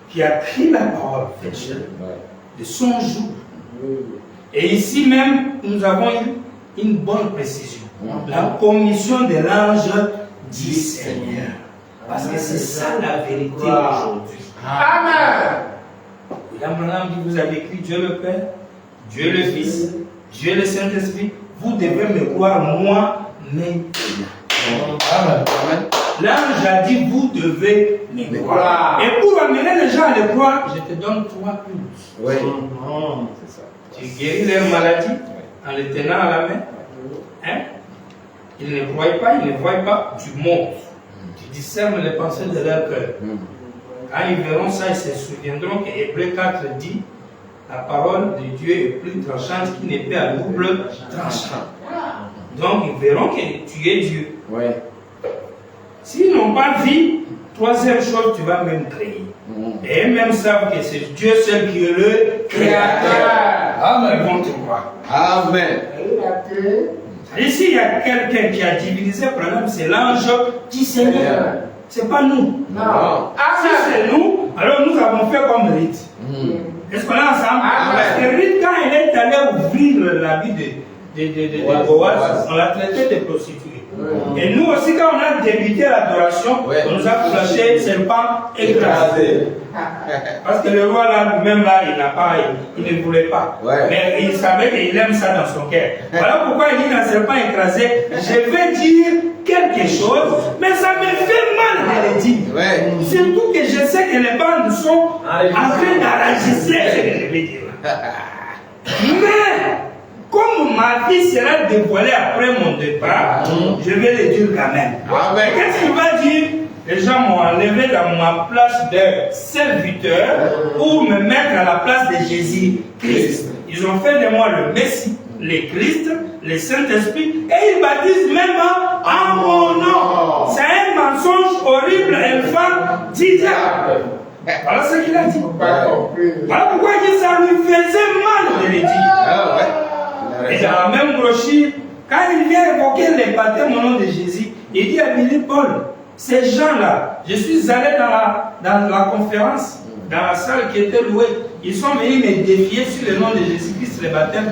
qui a pris la parole de son jour. Et ici même, nous avons une bonne précision. La commission de l'ange du Seigneur. Parce que c'est ça la vérité aujourd'hui. Amen. William Branham dit, vous avez écrit Dieu le Père, Dieu le Fils, Dieu le Saint-Esprit. Vous devez me croire moi maintenant. Amen. L'ange a dit, vous devez me croire. Et pour amener les gens à le croire, je te donne 3 plus. Oui. C'est ça. Tu guéris leur maladie en les tenant à la main. Hein? Ils ne croient pas, ils ne voient pas, tu montes. Tu discernes les pensées de leur cœur. Quand ils verront ça, ils se souviendront que Hébreux 4 dit la parole de Dieu est plus tranchante qu'une épée à double tranchant. Donc ils verront que tu es Dieu. Ouais. S'ils n'ont pas vu, 3e chose, tu vas même créer. Et eux-mêmes savent que c'est Dieu seul qui est le créateur. Ils vont te croire. Amen. Ici, il y a quelqu'un qui a divinisé le problème, c'est l'ange du Seigneur. Ce n'est pas nous. Non. Si c'est nous, alors nous avons fait comme rite. Est-ce qu'on est ensemble? Parce que rite, quand il est allé ouvrir l'habit de Boaz, on l'a traité de prostituée. Et nous aussi, quand on a débuté l'adoration, on nous a flashé serpent écrasé. Parce que le roi là, même là, il ne voulait pas. Mais il savait qu'il aime ça dans son cœur. Voilà pourquoi il dit dans serpent écrasé, je vais dire quelque chose, mais ça me fait mal de le dire. Surtout que je sais que les bandes sont en train d'enregistrer ce que je vais dire. Mais comme ma vie sera dévoilée après mon départ, je vais le dire quand même. Qu'est-ce qu'il va dire? Les gens m'ont enlevé dans ma place de serviteur pour me mettre à la place de Jésus-Christ. Ils ont fait de moi le Messie, le Christ, le Saint-Esprit, et ils baptisent même en mon nom. C'est un mensonge horrible, infâme, disable. Voilà ce qu'il a dit. Voilà pourquoi il dit ça lui faisait mal de le dire. Et dans la même brochure, quand il vient évoquer les baptêmes au nom de Jésus, il dit à Billy Paul, ces gens-là, je suis allé dans la conférence, dans la salle qui était louée, ils sont venus me défier sur le nom de Jésus-Christ, le baptême.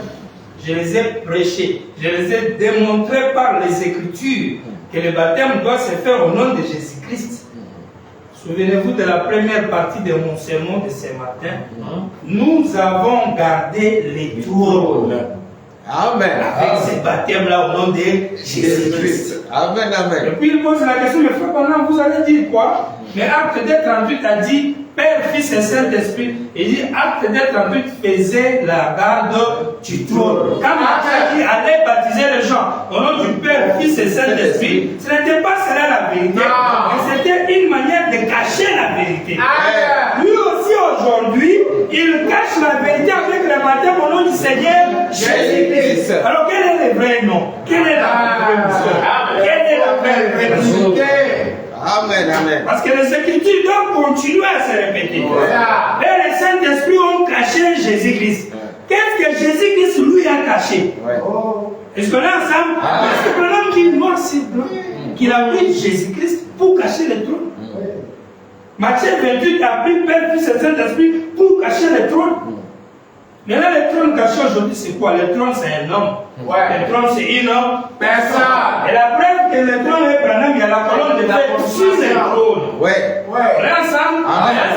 Je les ai prêchés, je les ai démontrés par les Écritures que le baptême doit se faire au nom de Jésus-Christ. Souvenez-vous de la première partie de mon sermon de ce matin. Nous avons gardé les trônes. Amen. Avec ce baptême-là au nom de Jésus-Christ. Amen, amen. Et puis il pose la question, mais frère, pendant vous allez dire quoi? Mais Acte 2:38 a dit Père, Fils et Saint-Esprit. Il dit Acte 2:38 faisait la garde du trône. Quand Matthieu a dit allez baptiser les gens au nom du Père, Fils et Saint-Esprit, ce n'était pas cela la vérité, mais c'était une manière de cacher la vérité. Lui aussi aujourd'hui, il cache la vérité avec le baptême au nom du Seigneur Jésus-Christ. Alors quel est le vrai nom? Quelle est la vraie mission? Quelle est la vraie vérité? Amen, amen. Parce que les Écritures doivent continuer à se répéter. Et les Saint-Esprit ont caché Jésus-Christ. Qu'est-ce que Jésus-Christ lui a caché? Est-ce qu'on est ensemble? Parce que le problème qu'il est noir, c'est blanc. Qu'il a pris Jésus-Christ pour cacher le trône. Matthieu 28 a pris Père, Fils et Saint-Esprit pour cacher le trône. Mais là, le trône caché aujourd'hui, c'est quoi? Le trône, c'est un homme. Le trône, c'est une personne. Et la preuve que le trône est Branham, il y a la colonne de feu sur le trône. On est ensemble?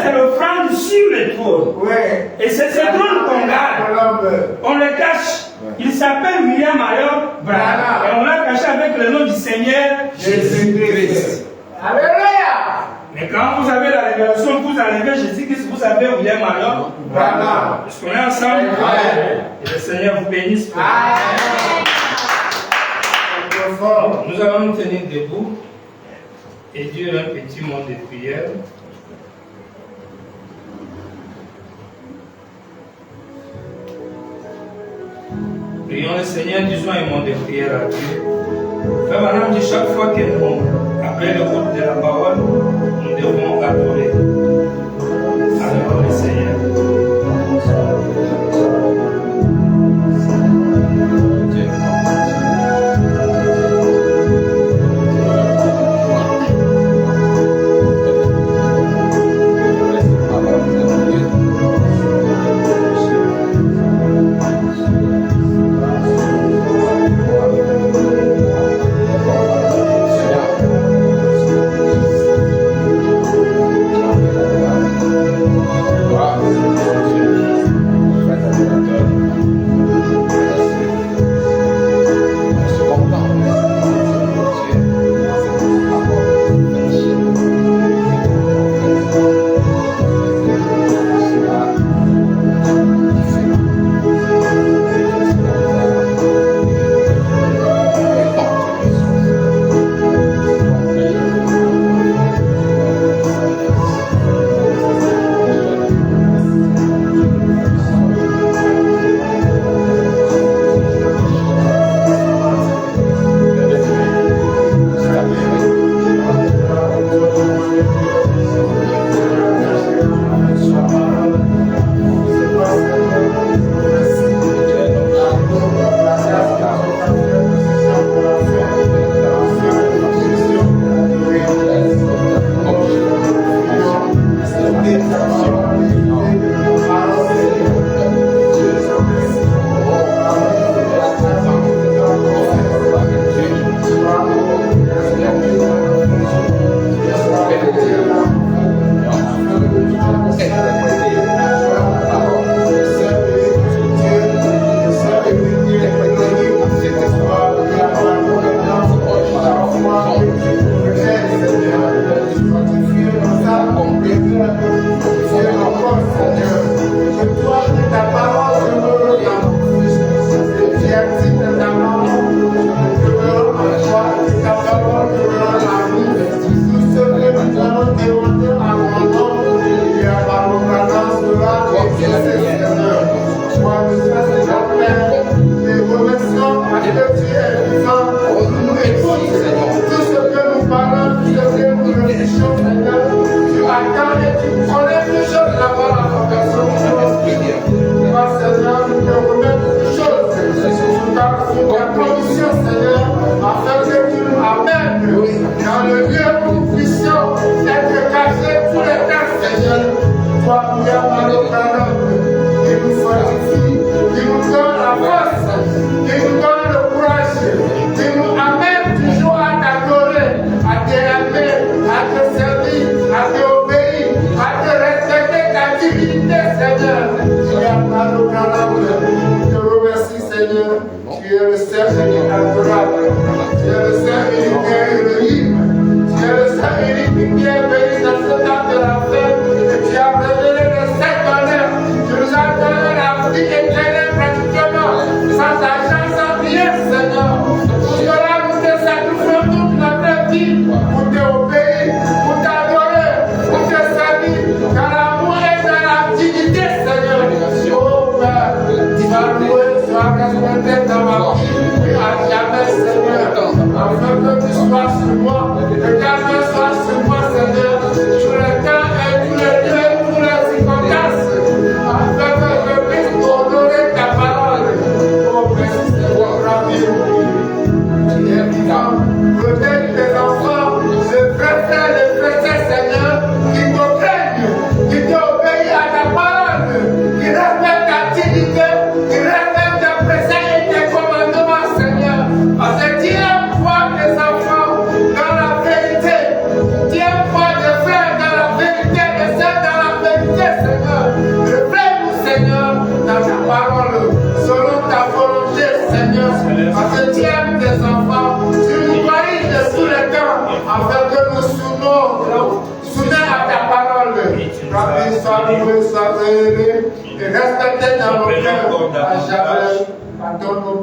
C'est l'offrande sur le trône. Et c'est ce trône qu'on garde. On le cache. Il s'appelle William Marion Branham. Et on l'a caché avec le nom du Seigneur Jésus-Christ. Alléluia! Mais quand vous avez la révélation, vous enlevez Jésus-Christ, vous avez William Marion Branham. Est-ce qu'on est ensemble? Et le Seigneur vous bénisse. Nous allons nous tenir debout et dire un petit mot de prière. Prions le Seigneur, disons un mot de prière à Dieu. Frère Madame dit chaque fois que nous, après le groupe de la parole, nous devons adorer. Adorons le Seigneur.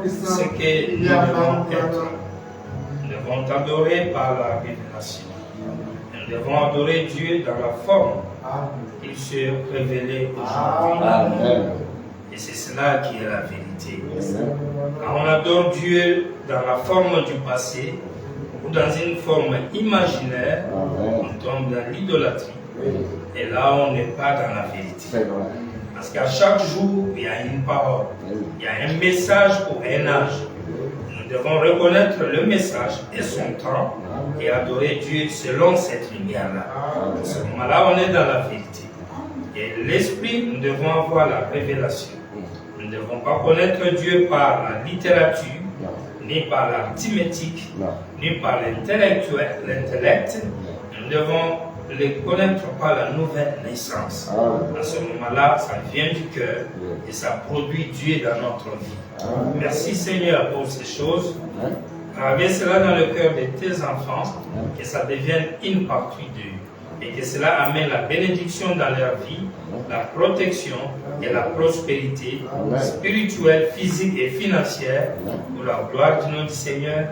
Ce que nous devons être. Nous devons t'adorer par la révélation. Nous devons adorer Dieu dans la forme qu'il s'est révélé aujourd'hui. Et c'est cela qui est la vérité. vérité. Quand on adore Dieu dans la forme du passé ou dans une forme imaginaire, on tombe dans l'idolâtrie. Et là, on n'est pas dans la vérité. Parce qu'à chaque jour, il y a une parole, il y a un message pour un âge. Nous devons reconnaître le message et son temps et adorer Dieu selon cette lumière-là. À ce moment-là, on est dans la vérité. Et l'esprit, nous devons avoir la révélation. Nous ne devons pas connaître Dieu par la littérature, ni par l'arithmétique, ni par l'intellect. Nous devons les connaître par la nouvelle naissance. À ce moment-là, ça vient du cœur et ça produit Dieu dans notre vie. Merci Seigneur pour ces choses. Gravez cela dans le cœur de tes enfants, que ça devienne une partie d'eux. Et que cela amène la bénédiction dans leur vie, la protection et la prospérité spirituelle, physique et financière pour la gloire du nom du Seigneur.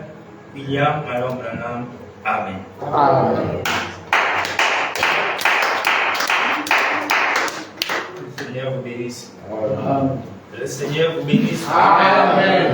William Malon Branham. Amen. Amen. Le Seigneur vous bénisse. Le Seigneur vous bénisse. Amen.